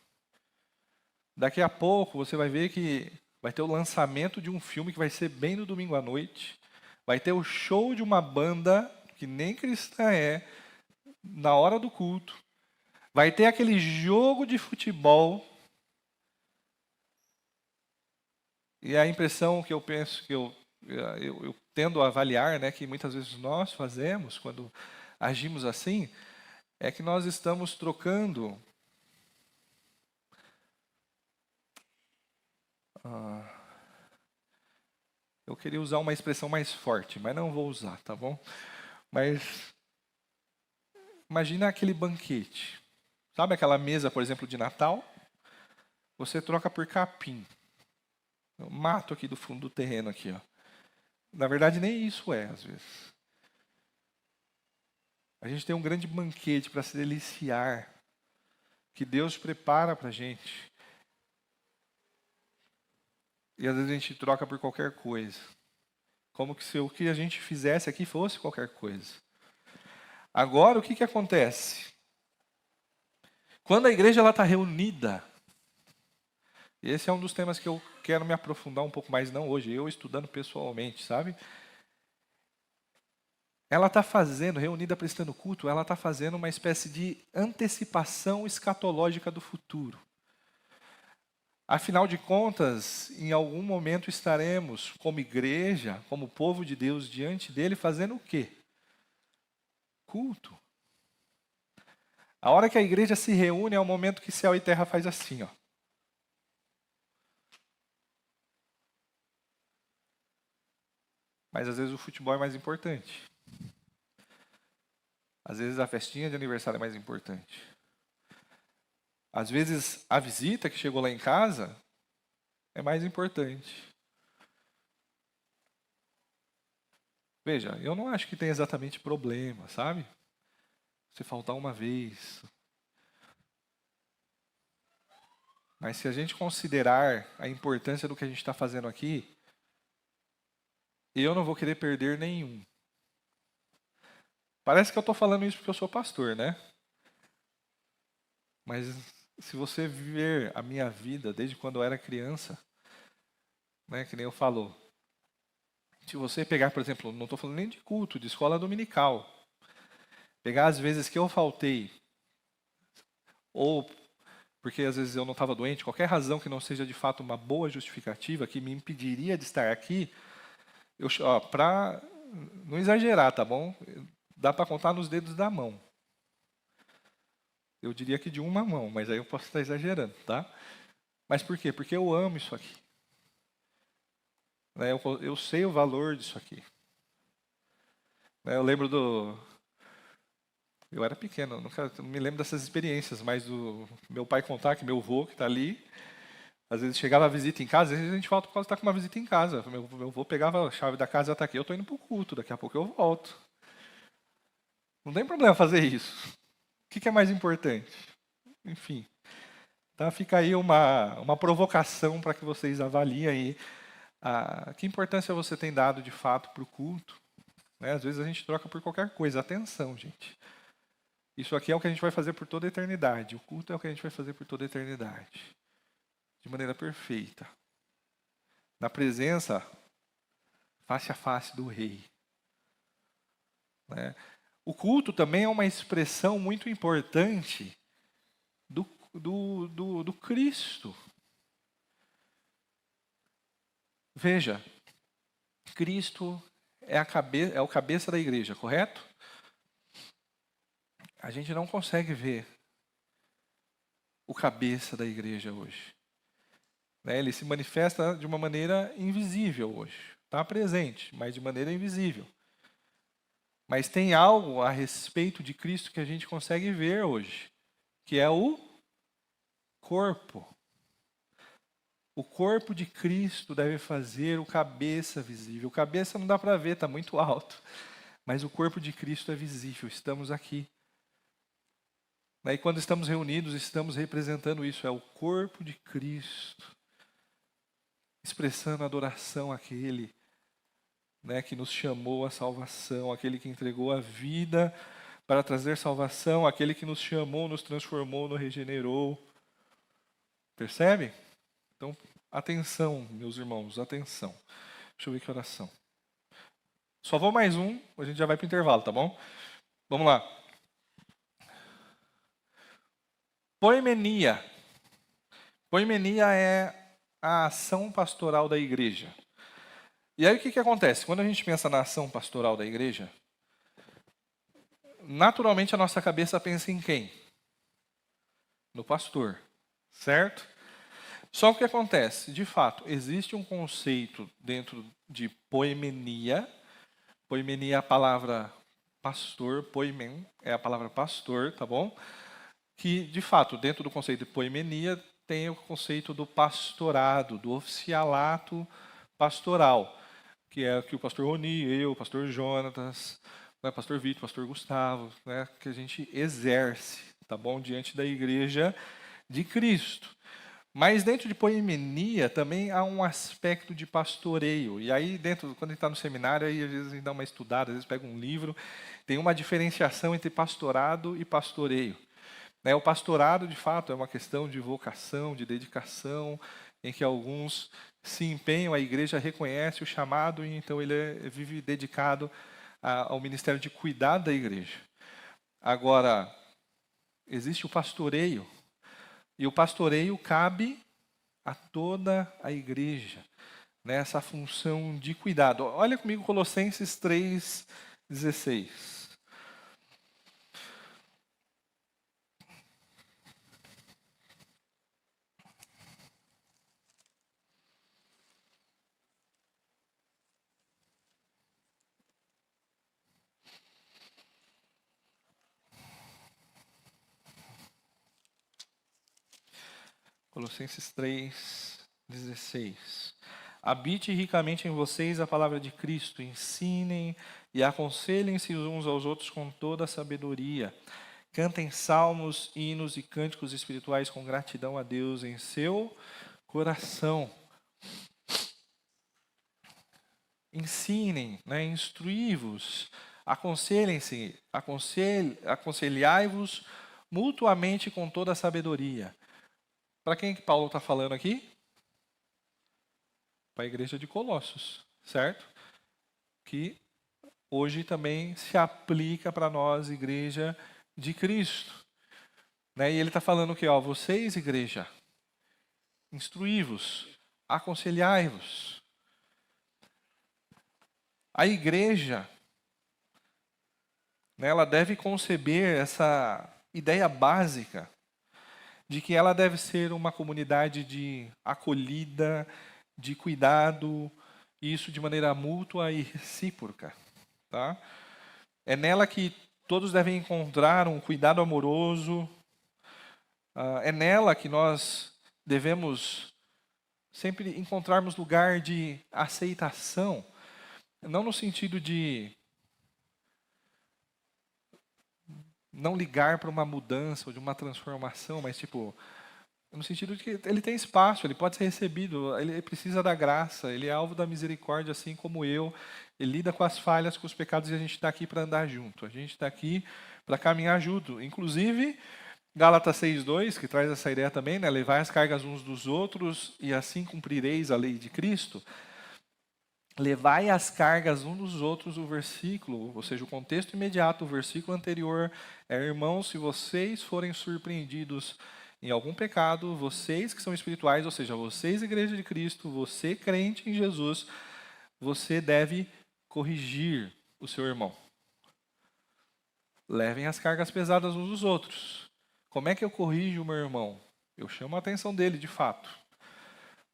Daqui a pouco, você vai ver que vai ter o lançamento de um filme que vai ser bem no domingo à noite. Vai ter o show de uma banda que nem cristã é, na hora do culto. Vai ter aquele jogo de futebol. E a impressão que eu penso, que eu tendo a avaliar, né, que muitas vezes nós fazemos quando agimos assim, é que nós estamos trocando eu queria usar uma expressão mais forte, mas não vou usar, tá bom? Mas imagina aquele banquete. Sabe aquela mesa, por exemplo, de Natal? Você troca por capim. Eu mato aqui do fundo do terreno aqui, ó. Na verdade, nem isso é, às vezes. A gente tem um grande banquete para se deliciar, que Deus prepara para a gente. E às vezes a gente troca por qualquer coisa. Como que se o que a gente fizesse aqui fosse qualquer coisa. Agora, o que acontece? Quando a igreja está reunida, esse é um dos temas que eu quero me aprofundar um pouco mais, não hoje, eu estudando pessoalmente, sabe? Ela está fazendo, reunida prestando culto, ela está fazendo uma espécie de antecipação escatológica do futuro. Afinal de contas, em algum momento estaremos, como igreja, como povo de Deus, diante dele, fazendo o quê? culto. A hora que a igreja se reúne é o momento que céu e terra faz assim, ó. Mas às vezes o futebol é mais importante. Às vezes a festinha de aniversário é mais importante. Às vezes a visita que chegou lá em casa é mais importante. Veja, eu não acho que tem exatamente problema, sabe? Se faltar uma vez. Mas se a gente considerar a importância do que a gente está fazendo aqui, eu não vou querer perder nenhum. Parece que eu estou falando isso porque eu sou pastor, né? Mas se você ver a minha vida desde quando eu era criança, né, que nem eu falo, se você pegar, por exemplo, não estou falando nem de culto, de escola dominical, pegar as vezes que eu faltei, ou porque às vezes eu não estava doente, qualquer razão que não seja de fato uma boa justificativa que me impediria de estar aqui, para não exagerar, tá bom? Dá para contar nos dedos da mão. Eu diria que de uma mão, mas aí eu posso estar exagerando, tá? Mas por quê? Porque eu amo isso aqui. Eu sei o valor disso aqui. Eu lembro do... Eu era pequeno, não me lembro dessas experiências, mas do meu pai contar que meu avô, que está ali, às vezes chegava a visita em casa, às vezes a gente falta por causa de estar com uma visita em casa. Meu avô pegava a chave da casa e está aqui, eu estou indo para o culto, daqui a pouco eu volto. Não tem problema fazer isso. O que é mais importante? Enfim, tá? Fica aí uma provocação para que vocês avaliem aí que importância você tem dado de fato para o culto. Né? Às vezes a gente troca por qualquer coisa. Atenção, gente. Isso aqui é o que a gente vai fazer por toda a eternidade. O culto é o que a gente vai fazer por toda a eternidade. De maneira perfeita. Na presença, face a face do Rei. Né? O culto também é uma expressão muito importante do Cristo. Veja, Cristo é o cabeça da igreja, correto? A gente não consegue ver o cabeça da igreja hoje. Né? Ele se manifesta de uma maneira invisível hoje. Está presente, mas de maneira invisível. Mas tem algo a respeito de Cristo que a gente consegue ver hoje, que é o corpo. O corpo de Cristo deve fazer o cabeça visível. O cabeça não dá para ver, está muito alto. Mas o corpo de Cristo é visível, estamos aqui. E quando estamos reunidos, estamos representando isso, é o corpo de Cristo. Expressando adoração àquele, né, que nos chamou à salvação, aquele que entregou a vida para trazer salvação, aquele que nos chamou, nos transformou, nos regenerou. Percebe? Então, atenção, meus irmãos, atenção. Deixa eu ver que oração. Só vou mais um, a gente já vai para o intervalo, tá bom? Vamos lá. Poimenia. Poimenia é a ação pastoral da igreja. E aí o que acontece? Quando a gente pensa na ação pastoral da igreja, naturalmente a nossa cabeça pensa em quem? No pastor, certo? Só que o que acontece? De fato, existe um conceito dentro de poimenia. Poimenia é a palavra pastor, poimen é a palavra pastor, tá bom? Que, de fato, dentro do conceito de poimenia, tem o conceito do pastorado, do oficialato pastoral, que é o que o pastor Roni, eu, o pastor Jonatas, né, pastor Vitor, pastor Gustavo, né, que a gente exerce, tá bom? Diante da igreja de Cristo. Mas dentro de poimenia também há um aspecto de pastoreio. E aí, quando a gente está no seminário, aí às vezes a gente dá uma estudada, às vezes pega um livro, tem uma diferenciação entre pastorado e pastoreio. O pastorado, de fato, é uma questão de vocação, de dedicação, em que alguns se empenham, a igreja reconhece o chamado e então ele vive dedicado ao ministério de cuidar da igreja. Agora, existe o pastoreio, e o pastoreio cabe a toda a igreja, nessa função de cuidado. Olha comigo Colossenses 3,16. Colossenses 3:16. Habite ricamente em vocês a palavra de Cristo, ensinem e aconselhem-se uns aos outros com toda a sabedoria. Cantem salmos, hinos e cânticos espirituais com gratidão a Deus em seu coração. Ensinem, né, instruí-vos, aconselhem-se, aconselhai-vos mutuamente com toda a sabedoria. Para quem que Paulo está falando aqui? Para a igreja de Colossos, certo? Que hoje também se aplica para nós, igreja de Cristo. Né? E ele está falando que, ó, vocês, igreja, instruí-vos, aconselhai-vos. A igreja, né, ela deve conceber essa ideia básica de que ela deve ser uma comunidade de acolhida, de cuidado, e isso de maneira mútua e recíproca. Tá? É nela que todos devem encontrar um cuidado amoroso, é nela que nós devemos sempre encontrarmos lugar de aceitação, não no sentido de não ligar para uma mudança ou de uma transformação, mas tipo, no sentido de que ele tem espaço, ele pode ser recebido, ele precisa da graça, ele é alvo da misericórdia assim como eu, ele lida com as falhas, com os pecados e a gente está aqui para andar junto, a gente está aqui para caminhar junto. Inclusive, Gálatas 6:2, que traz essa ideia também, né? Levai as cargas uns dos outros e assim cumprireis a lei de Cristo. Levai as cargas uns dos outros, o versículo, ou seja, o contexto imediato, o versículo anterior é: irmãos, se vocês forem surpreendidos em algum pecado, vocês que são espirituais, ou seja, vocês, igreja de Cristo, você crente em Jesus, você deve corrigir o seu irmão. Levem as cargas pesadas uns dos outros. Como é que eu corrijo o meu irmão? Eu chamo a atenção dele, de fato.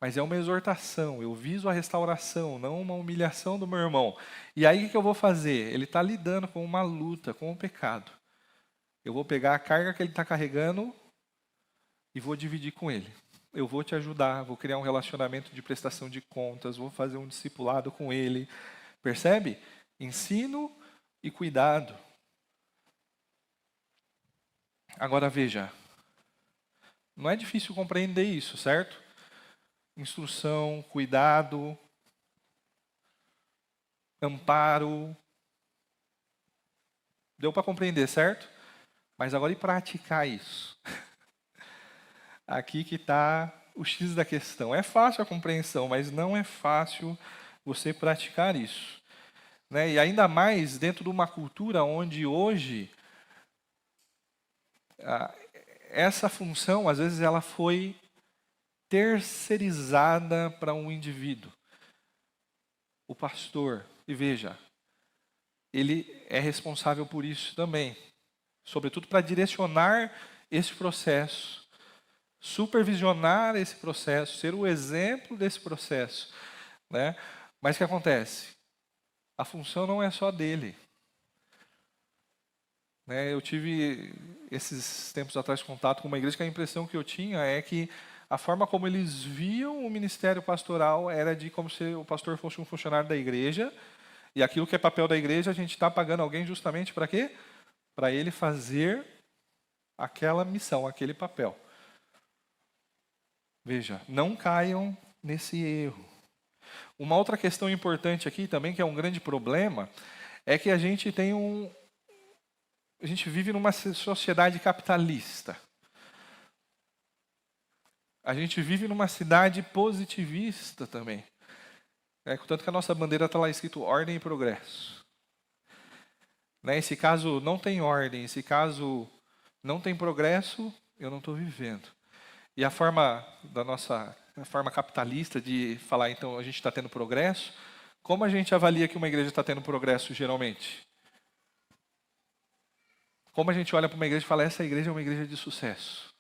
Mas é uma exortação, eu viso a restauração, não uma humilhação do meu irmão. E aí o que eu vou fazer? Ele está lidando com uma luta, com um pecado. Eu vou pegar a carga que ele está carregando e vou dividir com ele. Eu vou te ajudar, vou criar um relacionamento de prestação de contas, vou fazer um discipulado com ele. Percebe? Ensino e cuidado. Agora veja, não é difícil compreender isso, certo? Instrução, cuidado, amparo. Deu para compreender, certo? Mas agora e praticar isso? Aqui que está o X da questão. É fácil a compreensão, mas não é fácil você praticar isso. Né? E ainda mais dentro de uma cultura onde hoje essa função, às vezes, ela foi terceirizada para um indivíduo. O pastor, e veja, ele é responsável por isso também, sobretudo para direcionar esse processo, supervisionar esse processo, ser o exemplo desse processo, né? Mas o que acontece? A função não é só dele. Né? Eu tive, esses tempos atrás, contato com uma igreja que a impressão que eu tinha é que a forma como eles viam o ministério pastoral era de como se o pastor fosse um funcionário da igreja, e aquilo que é papel da igreja, a gente está pagando alguém justamente para quê? Para ele fazer aquela missão, aquele papel. Veja, não caiam nesse erro. Uma outra questão importante aqui também, que é um grande problema, é que a gente vive numa sociedade capitalista. A gente vive numa cidade positivista também. Tanto que a nossa bandeira está lá escrito ordem e progresso. Esse caso não tem ordem, esse caso não tem progresso, eu não estou vivendo. E a forma capitalista de falar, então, a gente está tendo progresso, como a gente avalia que uma igreja está tendo progresso, geralmente? Como a gente olha para uma igreja e fala, essa igreja é uma igreja de sucesso?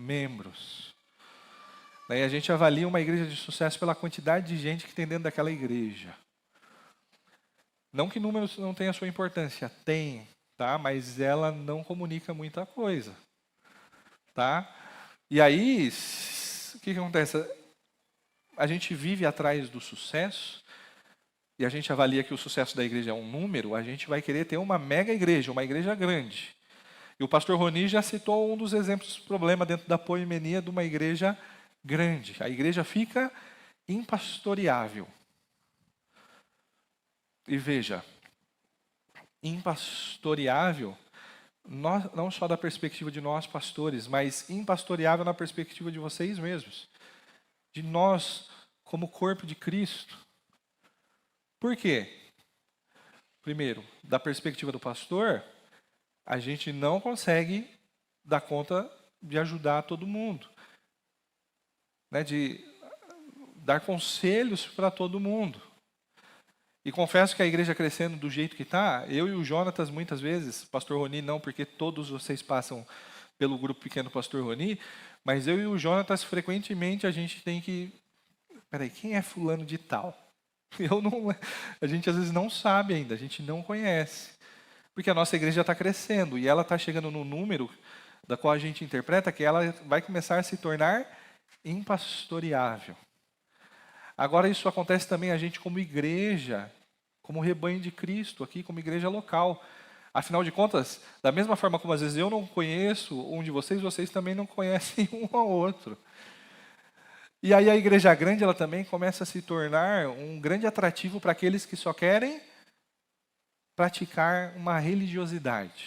Membros. Daí a gente avalia uma igreja de sucesso pela quantidade de gente que tem dentro daquela igreja. Não que números não tenham a sua importância, tem, tá? Mas ela não comunica muita coisa. tá? E aí, o que acontece? A gente vive atrás do sucesso, e a gente avalia que o sucesso da igreja é um número, a gente vai querer ter uma mega igreja, uma igreja grande. E o pastor Roni já citou um dos exemplos do problema dentro da poimenia de uma igreja grande. A igreja fica impastoreável. E veja, impastoreável, não só da perspectiva de nós pastores, mas impastoreável na perspectiva de vocês mesmos. De nós como corpo de Cristo. Por quê? Primeiro, da perspectiva do pastor, a gente não consegue dar conta de ajudar todo mundo, né, de dar conselhos para todo mundo. E confesso que a igreja crescendo do jeito que está, eu e o Jonatas muitas vezes, pastor Roni não, porque todos vocês passam pelo grupo pequeno pastor Roni, mas eu e o Jonatas frequentemente a gente tem que... Peraí, quem é fulano de tal? A gente às vezes não sabe ainda, a gente não conhece. Porque a nossa igreja está crescendo e ela está chegando no número da qual a gente interpreta que ela vai começar a se tornar impastoreável. Agora isso acontece também a gente como igreja, como rebanho de Cristo aqui, como igreja local. Afinal de contas, da mesma forma como às vezes eu não conheço um de vocês, vocês também não conhecem um ao outro. E aí a igreja grande ela também começa a se tornar um grande atrativo para aqueles que só querem praticar uma religiosidade.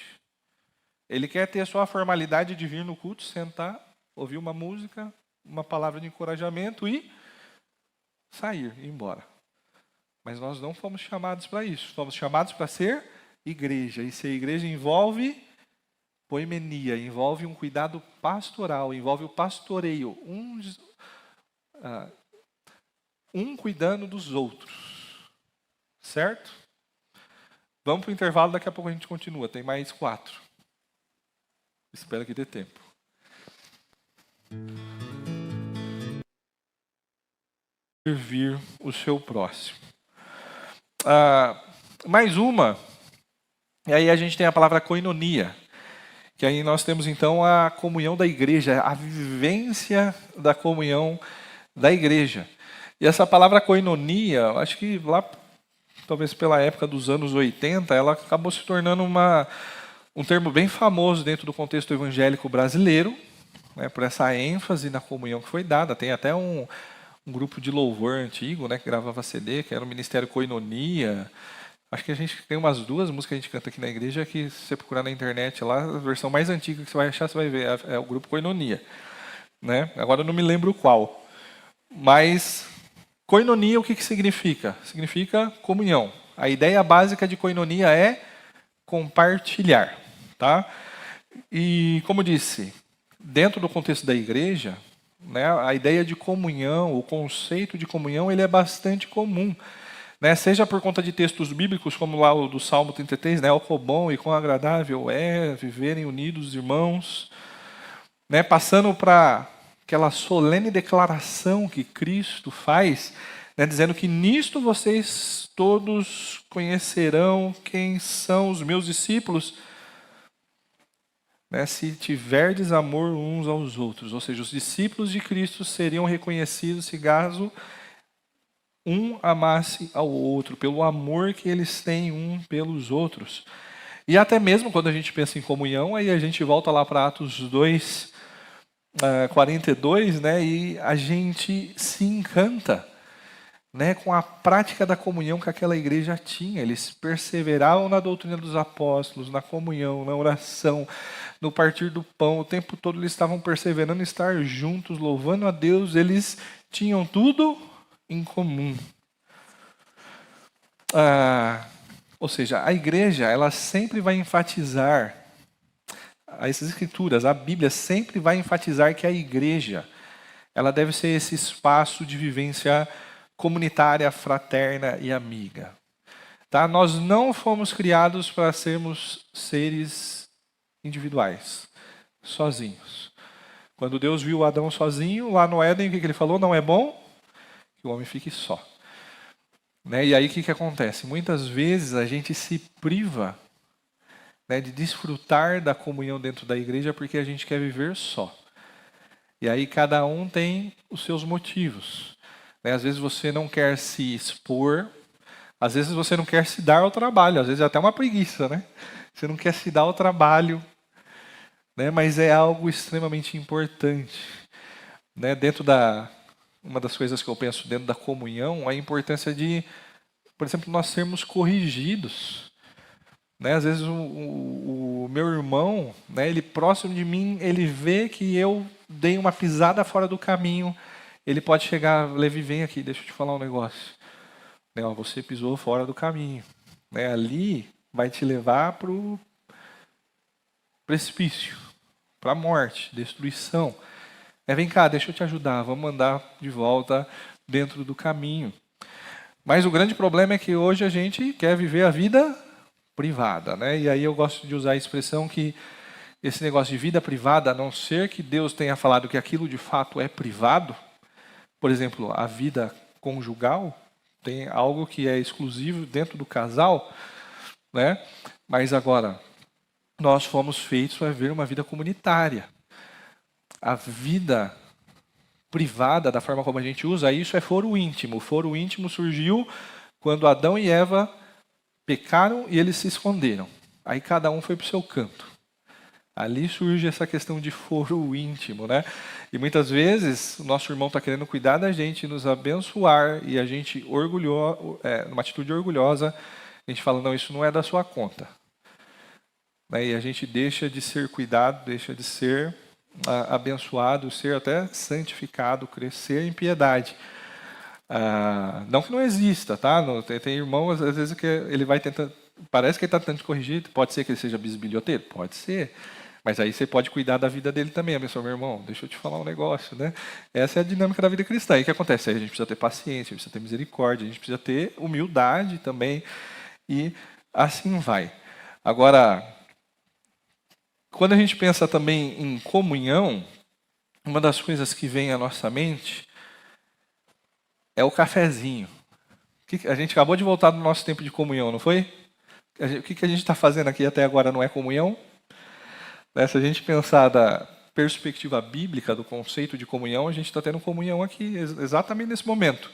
Ele quer ter a sua formalidade de vir no culto, sentar, ouvir uma música, uma palavra de encorajamento e sair, ir embora. Mas nós não fomos chamados para isso. Fomos chamados para ser igreja. E ser igreja envolve poimenia, envolve um cuidado pastoral, envolve o pastoreio. Um cuidando dos outros. Certo? Vamos para o intervalo, daqui a pouco a gente continua. Tem mais 4. Espero que dê tempo. Servir o seu próximo. Mais uma, e aí a gente tem a palavra koinonia, que aí nós temos então a comunhão da igreja, a vivência da comunhão da igreja. E essa palavra koinonia, acho que lá, talvez pela época dos anos 80, ela acabou se tornando um termo bem famoso dentro do contexto evangélico brasileiro, né, por essa ênfase na comunhão que foi dada. Tem até um grupo de louvor antigo, né, que gravava CD, que era o Ministério Koinonia. Acho que a gente tem umas 2 músicas que a gente canta aqui na igreja, que se você procurar na internet lá, a versão mais antiga que você vai achar, você vai ver, é o grupo Koinonia. Né? Agora eu não me lembro qual. Mas koinonia, o que significa? Significa comunhão. A ideia básica de koinonia é compartilhar. Tá? E, como disse, dentro do contexto da igreja, né, a ideia de comunhão, o conceito de comunhão, ele é bastante comum. Né, seja por conta de textos bíblicos, como lá o do Salmo 33, né, quão bom e quão agradável é viverem unidos irmãos. Né, passando para aquela solene declaração que Cristo faz, né, dizendo que nisto vocês todos conhecerão quem são os meus discípulos, né, se tiverdes amor uns aos outros. Ou seja, os discípulos de Cristo seriam reconhecidos se caso um amasse ao outro, pelo amor que eles têm um pelos outros. E até mesmo quando a gente pensa em comunhão, aí a gente volta lá para Atos 2, 42, né, e a gente se encanta, né, com a prática da comunhão que aquela igreja tinha. Eles perseveravam na doutrina dos apóstolos, na comunhão, na oração, no partir do pão. O tempo todo eles estavam perseverando em estar juntos, louvando a Deus. Eles tinham tudo em comum. Ou seja, a igreja ela sempre vai enfatizar, essas escrituras, a Bíblia sempre vai enfatizar que a igreja ela deve ser esse espaço de vivência comunitária, fraterna e amiga. Tá? Nós não fomos criados para sermos seres individuais, sozinhos. Quando Deus viu Adão sozinho, lá no Éden, o que ele falou? Não é bom que o homem fique só. Né? E aí o que acontece? Muitas vezes a gente se priva, né, de desfrutar da comunhão dentro da igreja porque a gente quer viver só. E aí cada um tem os seus motivos. Né? Às vezes você não quer se expor, às vezes você não quer se dar ao trabalho, às vezes é até uma preguiça, né? Você não quer se dar ao trabalho, né? Mas é algo extremamente importante. Né? Uma das coisas que eu penso dentro da comunhão, a importância de, por exemplo, nós sermos corrigidos. Né? Às vezes o meu irmão, né, ele próximo de mim, ele vê que eu dei uma pisada fora do caminho, ele pode chegar, Levi, vem aqui, deixa eu te falar um negócio. Né, ó, você pisou fora do caminho. Né, ali vai te levar para o precipício, para a morte, destruição. Vem cá, deixa eu te ajudar, vamos andar de volta dentro do caminho. Mas o grande problema é que hoje a gente quer viver a vida privada, né? E aí eu gosto de usar a expressão que esse negócio de vida privada, a não ser que Deus tenha falado que aquilo de fato é privado, por exemplo, a vida conjugal, tem algo que é exclusivo dentro do casal, né? Mas agora, nós fomos feitos para viver uma vida comunitária. A vida privada, da forma como a gente usa isso, é foro íntimo. O foro íntimo surgiu quando Adão e Eva pecaram e eles se esconderam. Aí cada um foi para o seu canto. Ali surge essa questão de foro íntimo, né? E muitas vezes o nosso irmão está querendo cuidar da gente, nos abençoar, e a gente, numa atitude orgulhosa, a gente fala, não, isso não é da sua conta. Né? E a gente deixa de ser cuidado, deixa de ser abençoado, ser até santificado, crescer em piedade. Não que não exista, tá? Tem irmão, às vezes, que ele vai tentando, parece que ele está tentando corrigir, pode ser que ele seja bisbilhoteiro? Pode ser. Mas aí você pode cuidar da vida dele também, abençoa meu irmão, deixa eu te falar um negócio, né? Essa é a dinâmica da vida cristã. E o que acontece? Aí a gente precisa ter paciência, a gente precisa ter misericórdia, a gente precisa ter humildade também, e assim vai. Agora, quando a gente pensa também em comunhão, uma das coisas que vem à nossa mente é o cafezinho. A gente acabou de voltar do nosso tempo de comunhão, não foi? O que a gente está fazendo aqui até agora não é comunhão? Se a gente pensar da perspectiva bíblica do conceito de comunhão, a gente está tendo comunhão aqui exatamente nesse momento.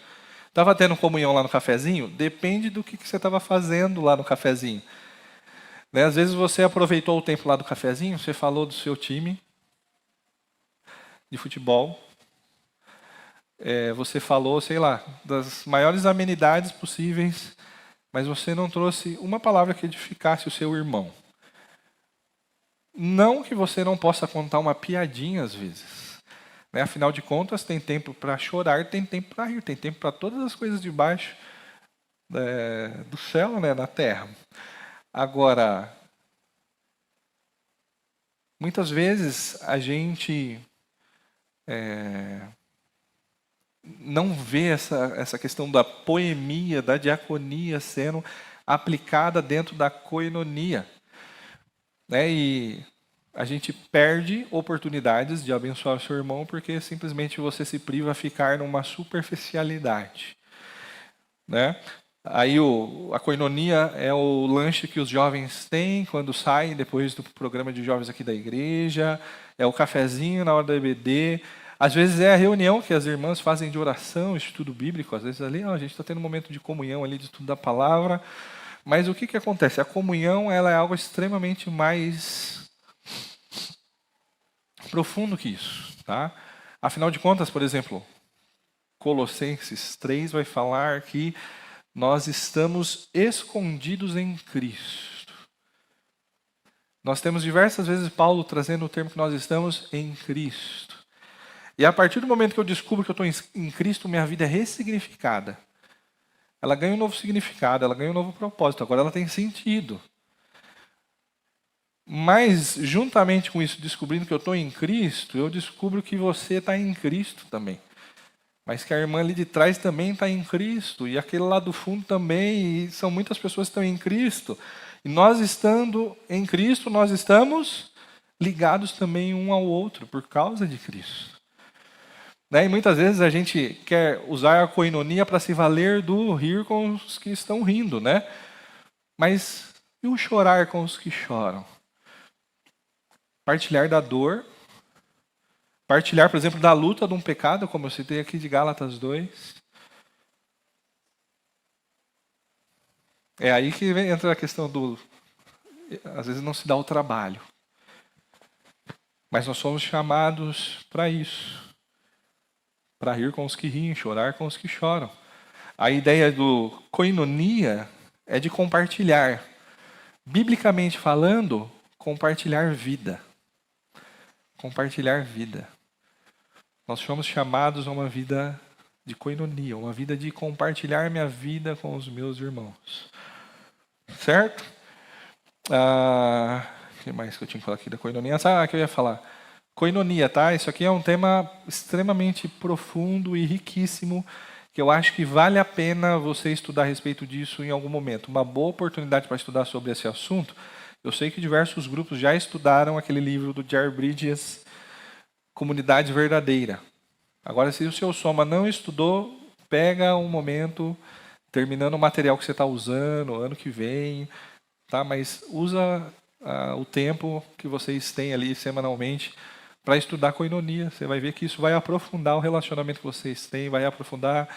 Estava tendo comunhão lá no cafezinho? Depende do que você estava fazendo lá no cafezinho. Às vezes você aproveitou o tempo lá do cafezinho, você falou do seu time de futebol, você falou, sei lá, das maiores amenidades possíveis, mas você não trouxe uma palavra que edificasse o seu irmão. Não que você não possa contar uma piadinha às vezes. Afinal de contas, tem tempo para chorar, tem tempo para rir, tem tempo para todas as coisas debaixo do céu, né, na terra. Agora, muitas vezes a gente não vê essa questão da poemia, da diaconia sendo aplicada dentro da koinonia. E a gente perde oportunidades de abençoar o seu irmão porque simplesmente você se priva a ficar numa superficialidade. Aí a koinonia é o lanche que os jovens têm quando saem depois do programa de jovens aqui da igreja, é o cafezinho na hora da EBD, às vezes é a reunião que as irmãs fazem de oração, estudo bíblico, às vezes ali a gente está tendo um momento de comunhão ali, de estudo da palavra, mas o que acontece? A comunhão ela é algo extremamente mais profundo que isso. Tá? Afinal de contas, por exemplo, Colossenses 3 vai falar que nós estamos escondidos em Cristo. Nós temos diversas vezes Paulo trazendo o termo que nós estamos em Cristo. E a partir do momento que eu descubro que eu estou em Cristo, minha vida é ressignificada. Ela ganha um novo significado, ela ganha um novo propósito, agora ela tem sentido. Mas, juntamente com isso, descobrindo que eu estou em Cristo, eu descubro que você está em Cristo também. Mas que a irmã ali de trás também está em Cristo, e aquele lá do fundo também, e são muitas pessoas que estão em Cristo. E nós estando em Cristo, nós estamos ligados também um ao outro, por causa de Cristo. E muitas vezes a gente quer usar a koinonia para se valer do rir com os que estão rindo, né? Mas e o chorar com os que choram? Partilhar da dor, Partilhar, por exemplo, da luta de um pecado, como eu citei aqui de Gálatas 2. É aí que entra a questão do... Às vezes não se dá o trabalho. Mas nós somos chamados para isso. Para rir com os que riem, chorar com os que choram. A ideia do koinonia é de compartilhar. Biblicamente falando, compartilhar vida. Compartilhar vida. Nós somos chamados a uma vida de koinonia, uma vida de compartilhar minha vida com os meus irmãos. Certo? O que mais que eu tinha que falar aqui da koinonia? Que eu ia falar. Koinonia, tá? Isso aqui é um tema extremamente profundo e riquíssimo, que eu acho que vale a pena você estudar a respeito disso em algum momento. Uma boa oportunidade para estudar sobre esse assunto. Eu sei que diversos grupos já estudaram aquele livro do Jerry Bridges, Comunidade Verdadeira. Agora, se o seu Soma não estudou, pega um momento, terminando o material que você está usando, ano que vem, tá? Mas usa o tempo que vocês têm ali semanalmente para estudar koinonia. Você vai ver que isso vai aprofundar o relacionamento que vocês têm, vai aprofundar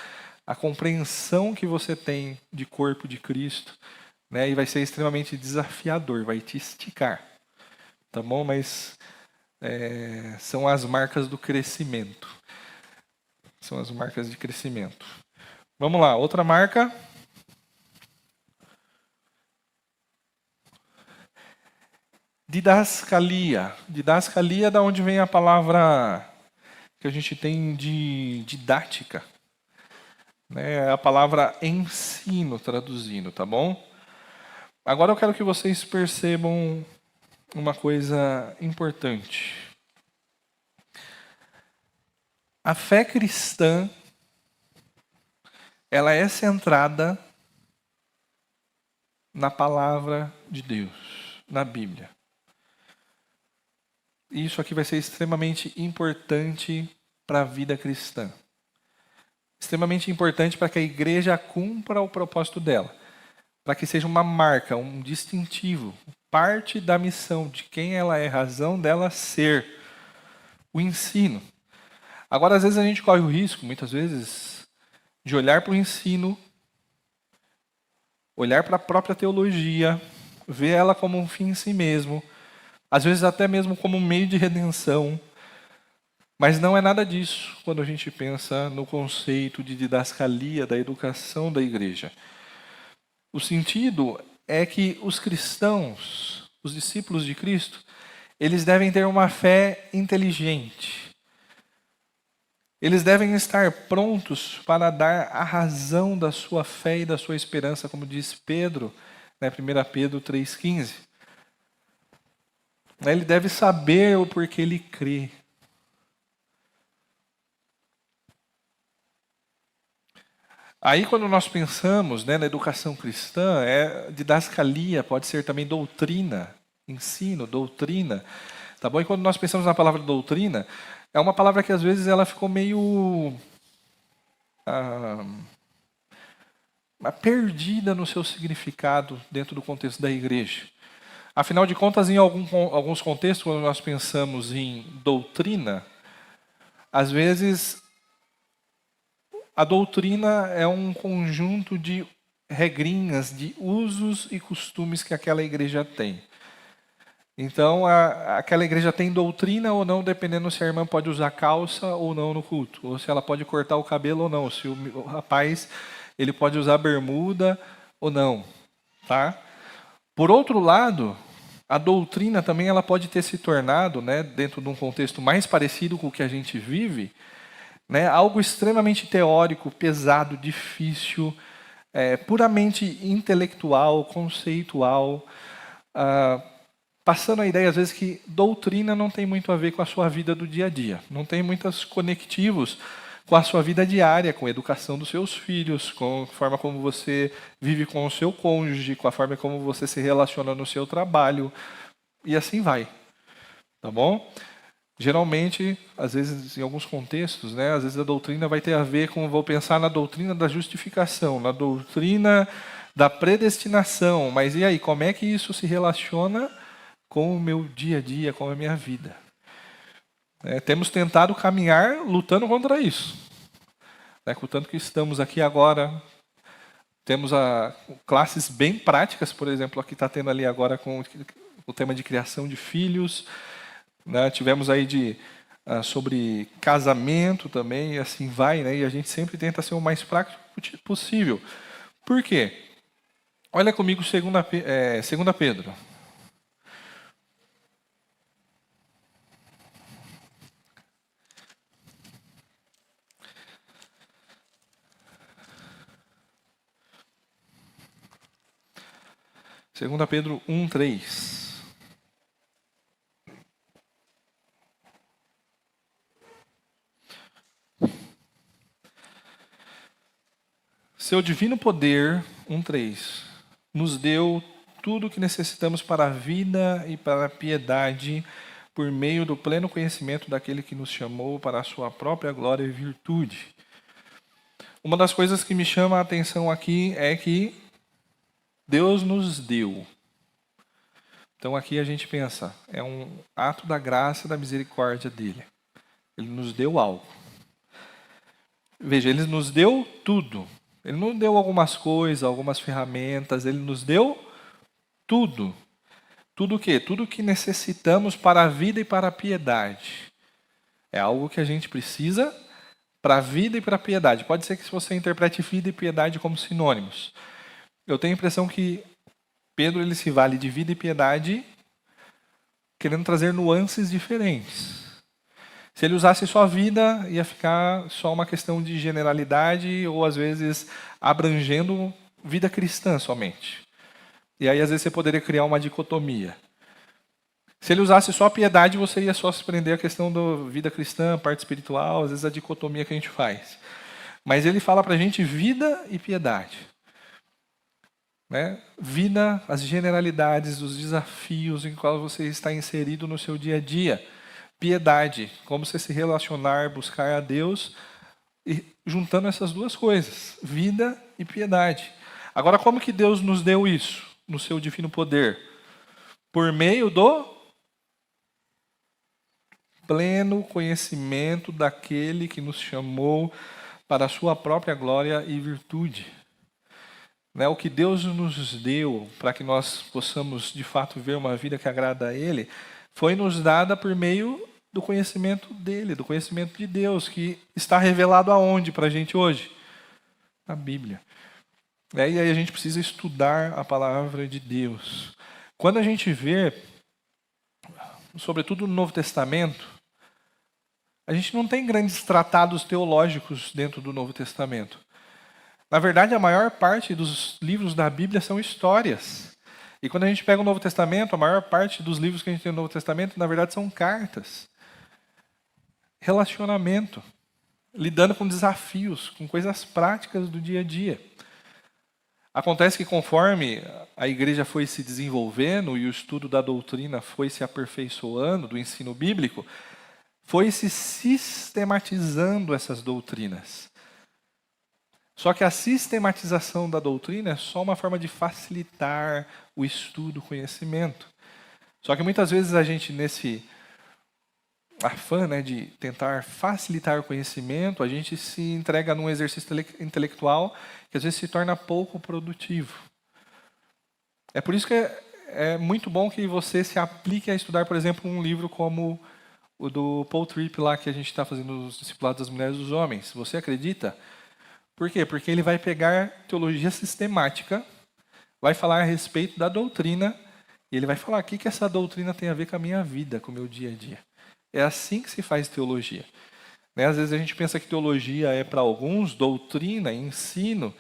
a compreensão que você tem de corpo de Cristo, né? E vai ser extremamente desafiador, vai te esticar, tá bom? Mas são as marcas do crescimento. São as marcas de crescimento. Vamos lá, outra marca. Didascalia. Didascalia é da onde vem a palavra que a gente tem de didática. É a palavra ensino, traduzindo, tá bom? Agora eu quero que vocês percebam uma coisa importante. A fé cristã, ela é centrada na palavra de Deus, na Bíblia. E isso aqui vai ser extremamente importante para a vida cristã. Extremamente importante para que a igreja cumpra o propósito dela. Para que seja uma marca, um distintivo, parte da missão de quem ela é, razão dela ser o ensino. Agora, às vezes a gente corre o risco, muitas vezes, de olhar para o ensino, olhar para a própria teologia, ver ela como um fim em si mesmo, às vezes até mesmo como um meio de redenção, mas não é nada disso quando a gente pensa no conceito de didascalia, da educação da igreja. O sentido é que os cristãos, os discípulos de Cristo, eles devem ter uma fé inteligente. Eles devem estar prontos para dar a razão da sua fé e da sua esperança, como diz Pedro, né, 1 Pedro 3,15. Ele deve saber o porquê ele crê. Aí, quando nós pensamos, né, na educação cristã, didascalia, pode ser também doutrina, ensino, doutrina. Tá bom? E quando nós pensamos na palavra doutrina, é uma palavra que às vezes ela ficou meio perdida no seu significado dentro do contexto da igreja. Afinal de contas, em alguns contextos, quando nós pensamos em doutrina, às vezes a doutrina é um conjunto de regrinhas, de usos e costumes que aquela igreja tem. Então, aquela igreja tem doutrina ou não, dependendo se a irmã pode usar calça ou não no culto, ou se ela pode cortar o cabelo ou não, se o rapaz ele pode usar bermuda ou não, tá? Por outro lado, a doutrina também ela pode ter se tornado, né, dentro de um contexto mais parecido com o que a gente vive, né, algo extremamente teórico, pesado, difícil, puramente intelectual, conceitual, passando a ideia, às vezes, que doutrina não tem muito a ver com a sua vida do dia a dia. Não tem muitos conectivos com a sua vida diária, com a educação dos seus filhos, com a forma como você vive com o seu cônjuge, com a forma como você se relaciona no seu trabalho, e assim vai. Tá bom? Geralmente, às vezes, em alguns contextos, né, às vezes a doutrina vai ter a ver com, vou pensar na doutrina da justificação, na doutrina da predestinação, mas e aí, como é que isso se relaciona com o meu dia a dia, com a minha vida? Temos tentado caminhar lutando contra isso. Contanto que estamos aqui agora, temos classes bem práticas, por exemplo, aqui está tendo ali agora com o tema de criação de filhos. Tivemos aí sobre casamento também, e assim vai, né? E a gente sempre tenta ser o mais prático possível. Por quê? Olha comigo 2 Pedro. Segunda Pedro 1:3. Seu divino poder, 1:3, nos deu tudo o que necessitamos para a vida e para a piedade, por meio do pleno conhecimento daquele que nos chamou para a sua própria glória e virtude. Uma das coisas que me chama a atenção aqui é que Deus nos deu. Então aqui a gente pensa, é um ato da graça e da misericórdia dele. Ele nos deu algo. Veja, ele nos deu tudo. Ele não deu algumas coisas, algumas ferramentas, ele nos deu tudo. Tudo o quê? Tudo o que necessitamos para a vida e para a piedade. É algo que a gente precisa para a vida e para a piedade. Pode ser que você interprete vida e piedade como sinônimos. Eu tenho a impressão que Pedro ele se vale de vida e piedade querendo trazer nuances diferentes. Se ele usasse só a vida, ia ficar só uma questão de generalidade ou, às vezes, abrangendo vida cristã somente. E aí, às vezes, você poderia criar uma dicotomia. Se ele usasse só a piedade, você ia só se prender à questão da vida cristã, parte espiritual, às vezes a dicotomia que a gente faz. Mas ele fala para a gente vida e piedade. Vida, as generalidades, os desafios em quais você está inserido no seu dia a dia. Piedade, como você se relacionar, buscar a Deus, e juntando essas duas coisas, vida e piedade. Agora, como que Deus nos deu isso, no seu divino poder? Por meio do pleno conhecimento daquele que nos chamou para a sua própria glória e virtude. O que Deus nos deu para que nós possamos, de fato, ver uma vida que agrada a Ele, foi nos dada por meio do conhecimento dele, do conhecimento de Deus, que está revelado aonde para a gente hoje? Na Bíblia. E aí a gente precisa estudar a palavra de Deus. Quando a gente vê, sobretudo no Novo Testamento, a gente não tem grandes tratados teológicos dentro do Novo Testamento. Na verdade, a maior parte dos livros da Bíblia são histórias. E quando a gente pega o Novo Testamento, a maior parte dos livros que a gente tem no Novo Testamento, na verdade, são cartas. Relacionamento, lidando com desafios, com coisas práticas do dia a dia. Acontece que conforme a igreja foi se desenvolvendo e o estudo da doutrina foi se aperfeiçoando, do ensino bíblico, foi se sistematizando essas doutrinas. Só que a sistematização da doutrina é só uma forma de facilitar o estudo, o conhecimento. Só que muitas vezes a gente, nesse afã de tentar facilitar o conhecimento, a gente se entrega num exercício intelectual que às vezes se torna pouco produtivo. É por isso que é muito bom que você se aplique a estudar, por exemplo, um livro como o do Paul Tripp, lá que a gente está fazendo os discipulados das mulheres e dos homens. Você acredita? Por quê? Porque ele vai pegar teologia sistemática, vai falar a respeito da doutrina, e ele vai falar o que essa doutrina tem a ver com a minha vida, com o meu dia a dia. É assim que se faz teologia. Às vezes a gente pensa que teologia é para alguns, doutrina, ensino,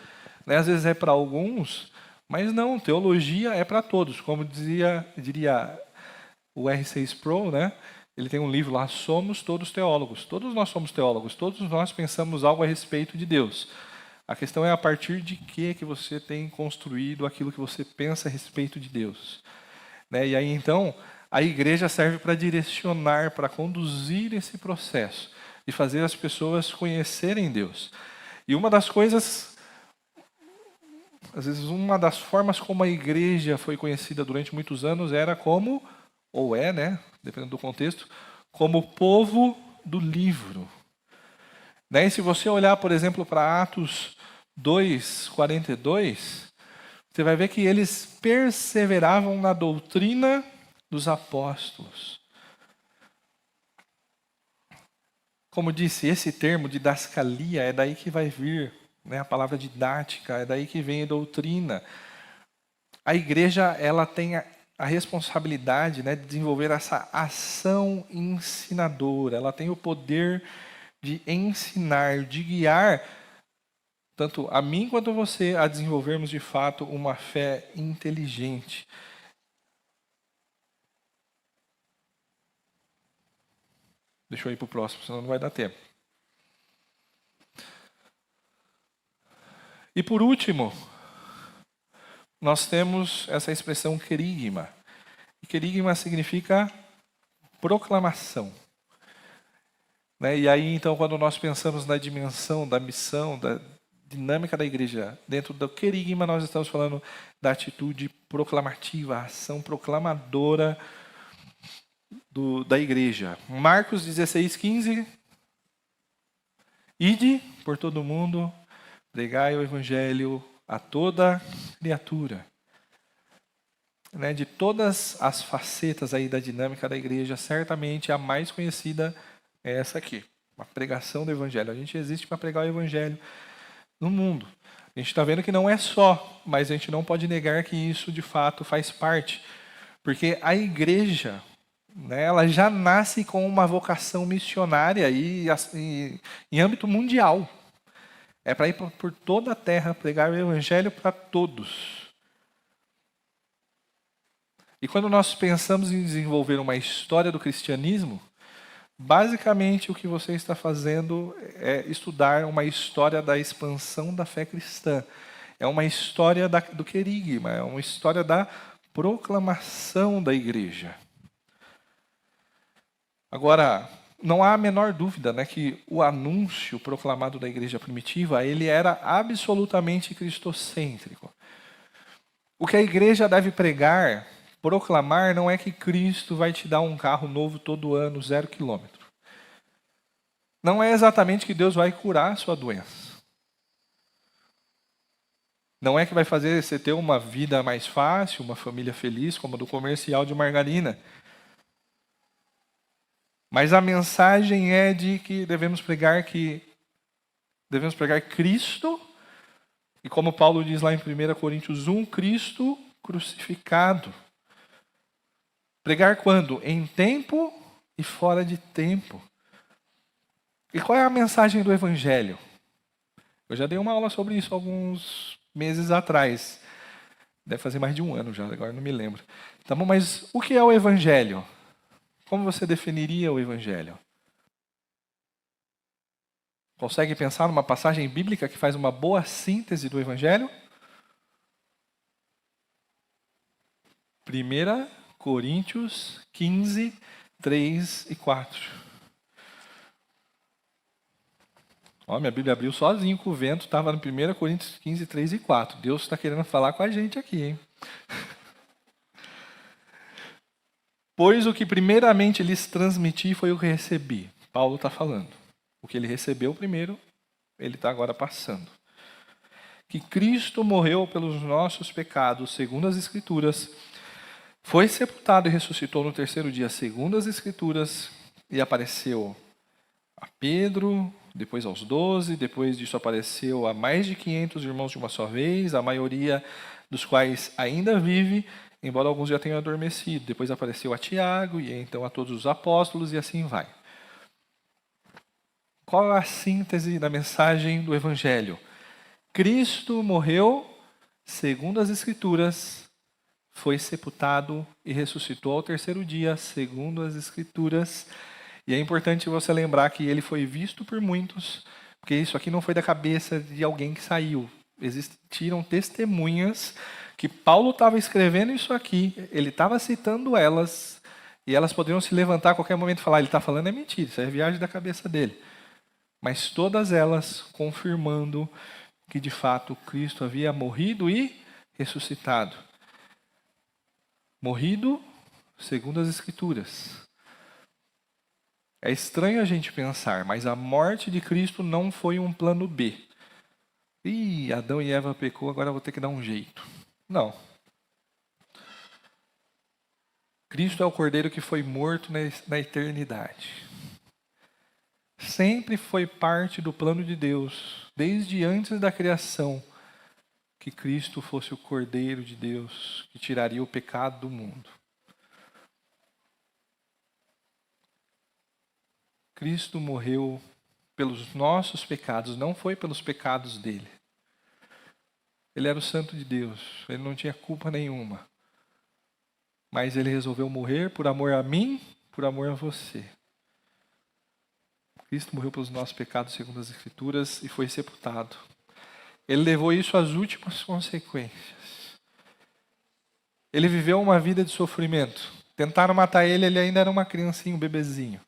às vezes é para alguns, mas não, teologia é para todos. Como diria o R6 Sproul, ele tem um livro lá, Somos Todos Teólogos. Todos nós somos teólogos, todos nós pensamos algo a respeito de Deus. A questão é a partir de que você tem construído aquilo que você pensa a respeito de Deus. E aí então, a igreja serve para direcionar, para conduzir esse processo e fazer as pessoas conhecerem Deus. E uma das coisas, às vezes uma das formas como a igreja foi conhecida durante muitos anos era como, ou é, dependendo do contexto, como povo do livro. Né? E se você olhar, por exemplo, para Atos 2:42, você vai ver que eles perseveravam na doutrina dos apóstolos. Como disse, esse termo didascalia é daí que vai vir, né, a palavra didática, é daí que vem a doutrina. A igreja, ela tem a responsabilidade, né, de desenvolver essa ação ensinadora. Ela tem o poder de ensinar, de guiar tanto a mim quanto a você a desenvolvermos de fato uma fé inteligente. Deixa eu ir para o próximo, senão não vai dar tempo. E por último, nós temos essa expressão querigma. E querigma significa proclamação. Né? E aí, então, quando nós pensamos na dimensão da missão, da dinâmica da igreja, dentro do querigma, nós estamos falando da atitude proclamativa, a ação proclamadora da igreja. Marcos 16:15. Ide por todo mundo, pregai o evangelho a toda criatura. Né, de todas as facetas aí da dinâmica da igreja, certamente a mais conhecida é essa aqui, a pregação do evangelho. A gente existe para pregar o evangelho no mundo. A gente está vendo que não é só, mas a gente não pode negar que isso de fato faz parte. Porque a igreja, né, ela já nasce com uma vocação missionária e em âmbito mundial. É para ir por toda a terra pregar o evangelho para todos. E quando nós pensamos em desenvolver uma história do cristianismo, basicamente o que você está fazendo é estudar uma história da expansão da fé cristã. É uma história do querigma, é uma história da proclamação da igreja. Agora, não há a menor dúvida, né, que o anúncio proclamado da igreja primitiva, ele era absolutamente cristocêntrico. O que a igreja deve pregar, proclamar, não é que Cristo vai te dar um carro novo todo ano, 0 quilômetro. Não é exatamente que Deus vai curar a sua doença. Não é que vai fazer você ter uma vida mais fácil, uma família feliz, como a do comercial de margarina. Mas a mensagem é de que devemos pregar Cristo, e como Paulo diz lá em 1 Coríntios 1, Cristo crucificado. Pregar quando? Em tempo e fora de tempo. E qual é a mensagem do Evangelho? Eu já dei uma aula sobre isso alguns meses atrás. Deve fazer mais de um ano já, agora não me lembro. Tá bom, mas o que é o Evangelho? Como você definiria o Evangelho? Consegue pensar numa passagem bíblica que faz uma boa síntese do Evangelho? 1 Coríntios 15, 3 e 4. Ó, minha Bíblia abriu sozinho com o vento, estava no 1 Coríntios 15, 3 e 4. Deus está querendo falar com a gente aqui, hein? Pois o que primeiramente lhes transmiti foi o que recebi. Paulo está falando. O que ele recebeu primeiro, ele está agora passando. Que Cristo morreu pelos nossos pecados, segundo as Escrituras, foi sepultado e ressuscitou no terceiro dia, segundo as Escrituras, e apareceu a Pedro, depois aos 12, depois disso apareceu a mais de 500 irmãos de uma só vez, a maioria dos quais ainda vive, embora alguns já tenham adormecido. Depois apareceu a Tiago, e então a todos os apóstolos, e assim vai. Qual é a síntese da mensagem do Evangelho? Cristo morreu, segundo as Escrituras, foi sepultado e ressuscitou ao terceiro dia, segundo as Escrituras. E é importante você lembrar que ele foi visto por muitos, porque isso aqui não foi da cabeça de alguém que saiu. Existiram testemunhas que Paulo estava escrevendo isso aqui, ele estava citando elas, e elas poderiam se levantar a qualquer momento e falar, ele está falando é mentira, isso é viagem da cabeça dele. Mas todas elas confirmando que de fato Cristo havia morrido e ressuscitado. Morrido segundo as Escrituras. É estranho a gente pensar, mas a morte de Cristo não foi um plano B. Ih, Adão e Eva pecou, agora eu vou ter que dar um jeito. Não. Cristo é o Cordeiro que foi morto na eternidade. Sempre foi parte do plano de Deus, desde antes da criação, que Cristo fosse o Cordeiro de Deus que tiraria o pecado do mundo. Cristo morreu pelos nossos pecados, não foi pelos pecados dele. Ele era o Santo de Deus, ele não tinha culpa nenhuma. Mas ele resolveu morrer por amor a mim, por amor a você. Cristo morreu pelos nossos pecados, segundo as Escrituras, e foi sepultado. Ele levou isso às últimas consequências. Ele viveu uma vida de sofrimento. Tentaram matar ele, ele ainda era uma criancinha, um bebezinho.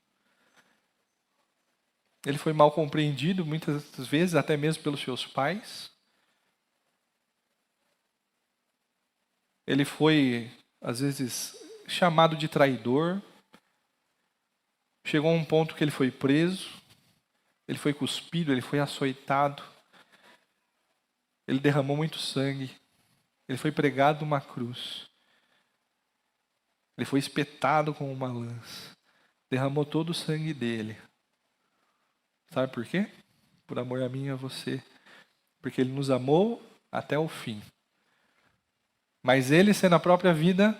Ele foi mal compreendido, muitas vezes, até mesmo pelos seus pais. Ele foi, às vezes, chamado de traidor. Chegou a um ponto que ele foi preso. Ele foi cuspido, ele foi açoitado. Ele derramou muito sangue. Ele foi pregado numa cruz. Ele foi espetado com uma lança. Derramou todo o sangue dele. Sabe por quê? Por amor a mim e a você. Porque ele nos amou até o fim. Mas ele sendo a própria vida,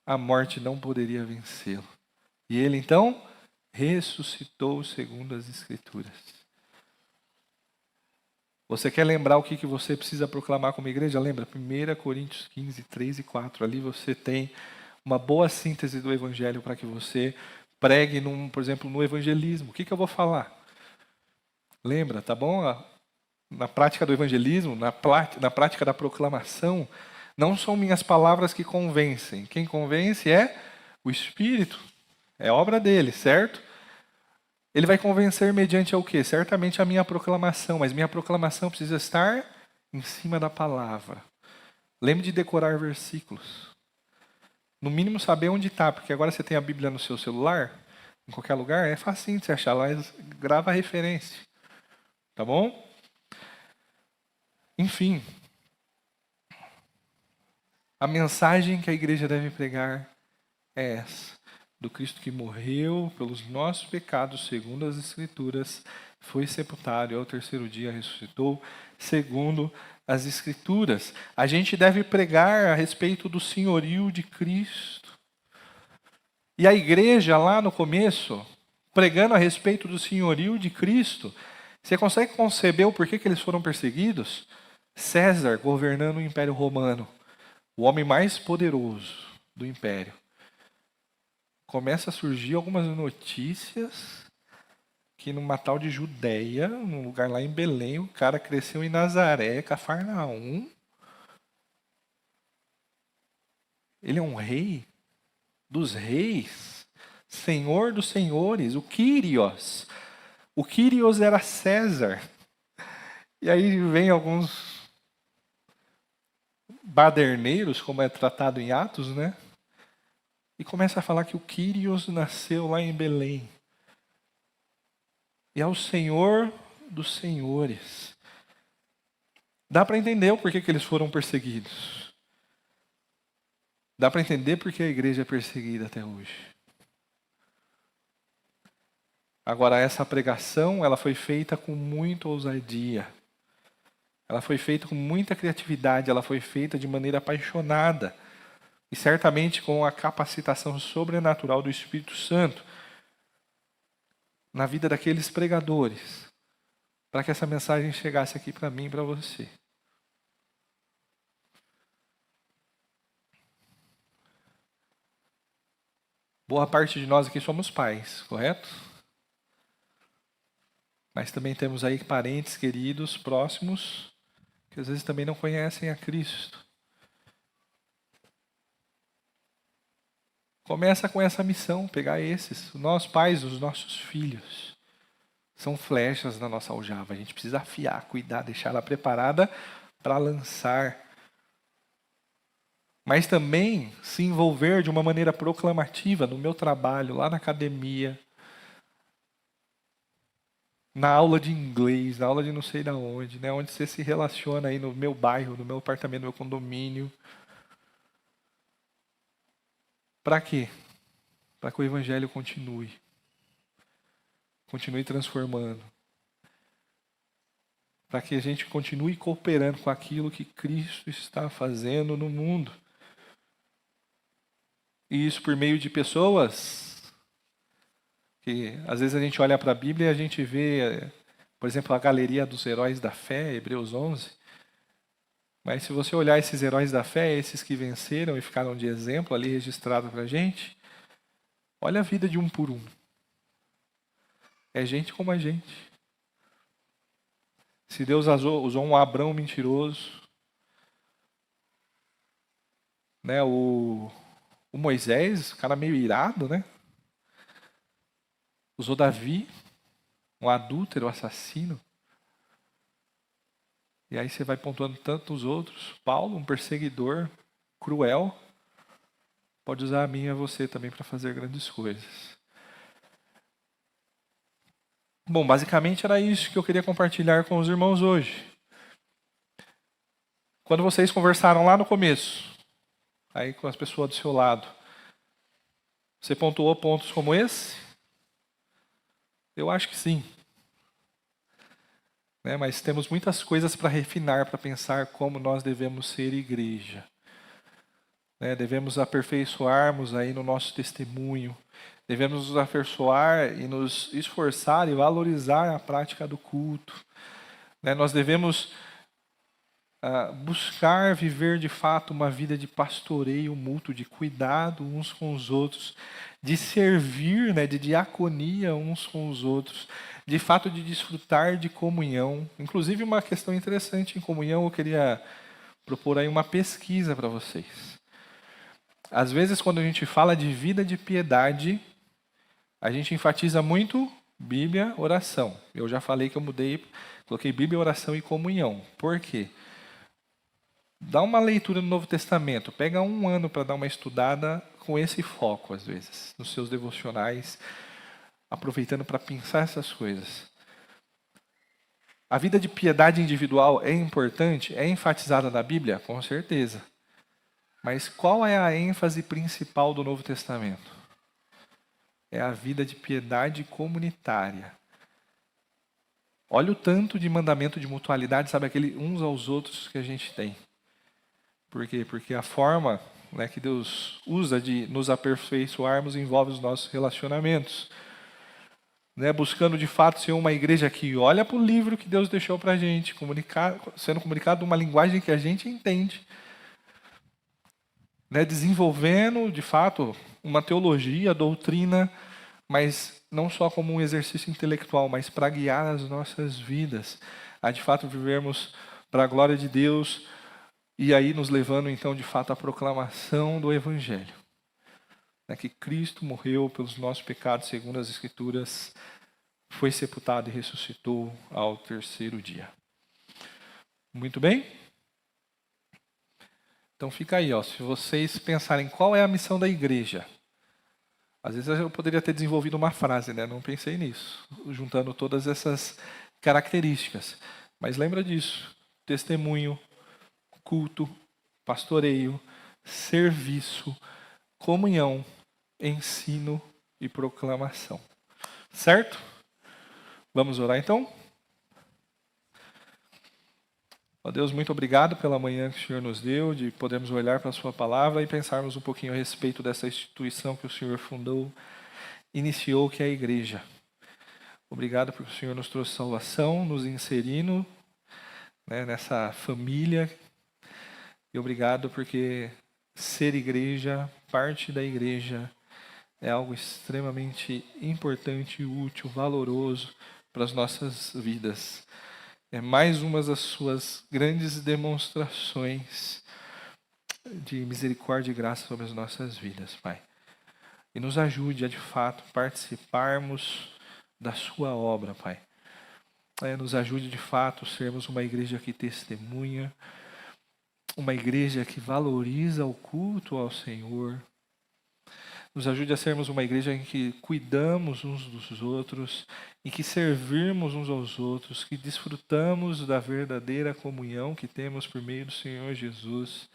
a morte não poderia vencê-lo. E ele então ressuscitou segundo as Escrituras. Você quer lembrar o que você precisa proclamar como igreja? Lembra? 1 Coríntios 15, 3 e 4. Ali você tem uma boa síntese do Evangelho para que você pregue, por exemplo, no evangelismo. O que eu vou falar? Lembra, tá bom? Na prática do evangelismo, na prática da proclamação, não são minhas palavras que convencem. Quem convence é o Espírito. É obra dele, certo? Ele vai convencer mediante ao quê? Certamente a minha proclamação, mas minha proclamação precisa estar em cima da palavra. Lembre de decorar versículos. No mínimo saber onde está, porque agora você tem a Bíblia no seu celular, em qualquer lugar, é facinho de você achar lá, grava a referência. Tá bom? Enfim, a mensagem que a igreja deve pregar é essa. Do Cristo que morreu pelos nossos pecados, segundo as Escrituras, foi sepultado e ao terceiro dia ressuscitou, segundo as Escrituras. A gente deve pregar a respeito do senhorio de Cristo. E a igreja lá no começo, pregando a respeito do senhorio de Cristo, você consegue conceber o porquê que eles foram perseguidos? César governando o Império Romano, o homem mais poderoso do Império. Começa a surgir algumas notícias que numa tal de Judéia, num lugar lá em Belém, o cara cresceu em Nazaré, Cafarnaum. Ele é um rei dos reis, senhor dos senhores, o Quírios. O Quírios era César. E aí vem alguns baderneiros, como é tratado em Atos, né? E começa a falar que o Quírios nasceu lá em Belém. E é o Senhor dos senhores. Dá para entender o porquê que eles foram perseguidos. Dá para entender porque a igreja é perseguida até hoje. Agora, essa pregação, ela foi feita com muita ousadia. Ela foi feita com muita criatividade, ela foi feita de maneira apaixonada. E certamente com a capacitação sobrenatural do Espírito Santo na vida daqueles pregadores, para que essa mensagem chegasse aqui para mim e para você. Boa parte de nós aqui somos pais, correto? Mas também temos aí parentes queridos, próximos, que às vezes também não conhecem a Cristo. Começa com essa missão, pegar esses, os nossos pais, os nossos filhos. São flechas na nossa aljava. A gente precisa afiar, cuidar, deixar ela preparada para lançar. mas também se envolver de uma maneira proclamativa no meu trabalho, lá na academia, na aula de inglês, na aula de não sei da onde, né? Onde você se relaciona aí no meu bairro, no meu apartamento, no meu condomínio. Para quê? Para que o evangelho continue transformando. Para que a gente continue cooperando com aquilo que Cristo está fazendo no mundo. E isso por meio de pessoas que às vezes a gente olha para a Bíblia e a gente vê, por exemplo, a galeria dos heróis da fé, Hebreus 11. Mas se você olhar esses heróis da fé, esses que venceram e ficaram de exemplo ali registrado para a gente, olha a vida de um por um. É gente como a gente. Se Deus usou um Abrão mentiroso, né, o Moisés, cara meio irado, né? Usou Davi, um adúltero, assassino. E aí você vai pontuando tantos outros. Paulo, um perseguidor, cruel. Pode usar a mim e a você também para fazer grandes coisas. Bom, basicamente era isso que eu queria compartilhar com os irmãos hoje. Quando vocês conversaram lá no começo, aí com as pessoas do seu lado, você pontuou pontos como esse? Eu acho que sim. Né? Mas temos muitas coisas para refinar, para pensar como nós devemos ser igreja. Né? Devemos aperfeiçoarmos aí no nosso testemunho. Devemos nos aperfeiçoar e nos esforçar e valorizar a prática do culto. Né? Nós devemos buscar viver de fato uma vida de pastoreio mútuo, de cuidado uns com os outros, de servir, né, de diaconia uns com os outros, de fato de desfrutar de comunhão. Inclusive uma questão interessante em comunhão, eu queria propor aí uma pesquisa para vocês. Às vezes quando a gente fala de vida de piedade, a gente enfatiza muito Bíblia, oração. Eu já falei que eu coloquei Bíblia, oração e comunhão. Por quê? Dá uma leitura no Novo Testamento, pega um ano para dar uma estudada com esse foco, às vezes, nos seus devocionais, aproveitando para pensar essas coisas. A vida de piedade individual é importante? É enfatizada na Bíblia? Com certeza. Mas qual é a ênfase principal do Novo Testamento? É a vida de piedade comunitária. Olha o tanto de mandamento de mutualidade, sabe, aquele uns aos outros que a gente tem. Por quê? Porque a forma, né, que Deus usa de nos aperfeiçoarmos envolve os nossos relacionamentos. Né, buscando de fato ser uma igreja que olha para o livro que Deus deixou para a gente, sendo comunicado uma linguagem que a gente entende. Né, desenvolvendo de fato uma teologia, doutrina, mas não só como um exercício intelectual, mas para guiar as nossas vidas, a de fato vivermos para a glória de Deus. E aí nos levando, então, de fato, à proclamação do Evangelho. Né, que Cristo morreu pelos nossos pecados, segundo as Escrituras, foi sepultado e ressuscitou ao terceiro dia. Muito bem? Então fica aí, ó, se vocês pensarem qual é a missão da igreja. Às vezes eu poderia ter desenvolvido uma frase, né? Não pensei nisso, juntando todas essas características. Mas lembra disso, testemunho, culto, pastoreio, serviço, comunhão, ensino e proclamação. Certo? Vamos orar então? Ó Deus, muito obrigado pela manhã que o Senhor nos deu, de podermos olhar para a sua palavra e pensarmos um pouquinho a respeito dessa instituição que o Senhor fundou, iniciou, que é a igreja. Obrigado porque o Senhor nos trouxe salvação, nos inserindo, né, nessa família. E obrigado porque ser igreja, parte da igreja, é algo extremamente importante, útil, valoroso para as nossas vidas. É mais uma das suas grandes demonstrações de misericórdia e graça sobre as nossas vidas, Pai. E nos ajude a, de fato, participarmos da sua obra, Pai. Nos ajude, de fato, sermos uma igreja que testemunha, uma igreja que valoriza o culto ao Senhor. Nos ajude a sermos uma igreja em que cuidamos uns dos outros, em que servimos uns aos outros, que desfrutamos da verdadeira comunhão que temos por meio do Senhor Jesus,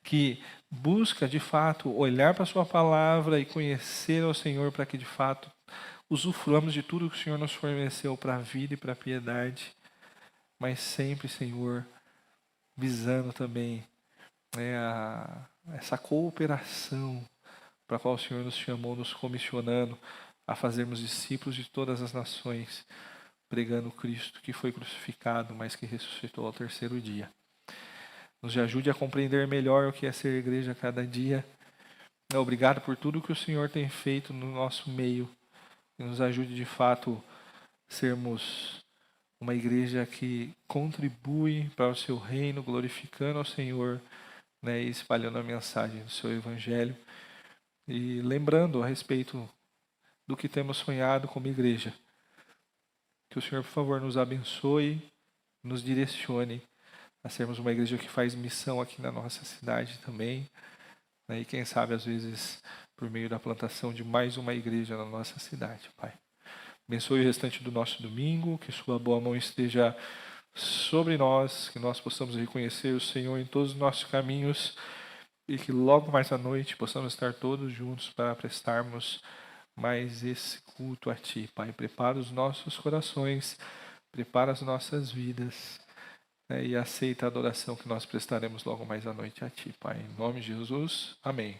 que busca de fato olhar para a sua palavra e conhecer ao Senhor para que de fato usufruamos de tudo que o Senhor nos forneceu para a vida e para a piedade, mas sempre, Senhor, visando também essa cooperação para a qual o Senhor nos chamou, nos comissionando a fazermos discípulos de todas as nações, pregando Cristo que foi crucificado, mas que ressuscitou ao terceiro dia. Nos ajude a compreender melhor o que é ser igreja a cada dia. Obrigado por tudo que o Senhor tem feito no nosso meio. E nos ajude de fato a sermos uma igreja que contribui para o seu reino, glorificando ao Senhor, e espalhando a mensagem do seu evangelho. E lembrando a respeito do que temos sonhado como igreja. Que o Senhor, por favor, nos abençoe, nos direcione a sermos uma igreja que faz missão aqui na nossa cidade também. E quem sabe, às vezes, por meio da plantação de mais uma igreja na nossa cidade, Pai. Abençoe o restante do nosso domingo, que sua boa mão esteja sobre nós, que nós possamos reconhecer o Senhor em todos os nossos caminhos e que logo mais à noite possamos estar todos juntos para prestarmos mais esse culto a Ti, Pai. Prepara os nossos corações, prepara as nossas vidas, e aceita a adoração que nós prestaremos logo mais à noite a Ti, Pai. Em nome de Jesus, amém.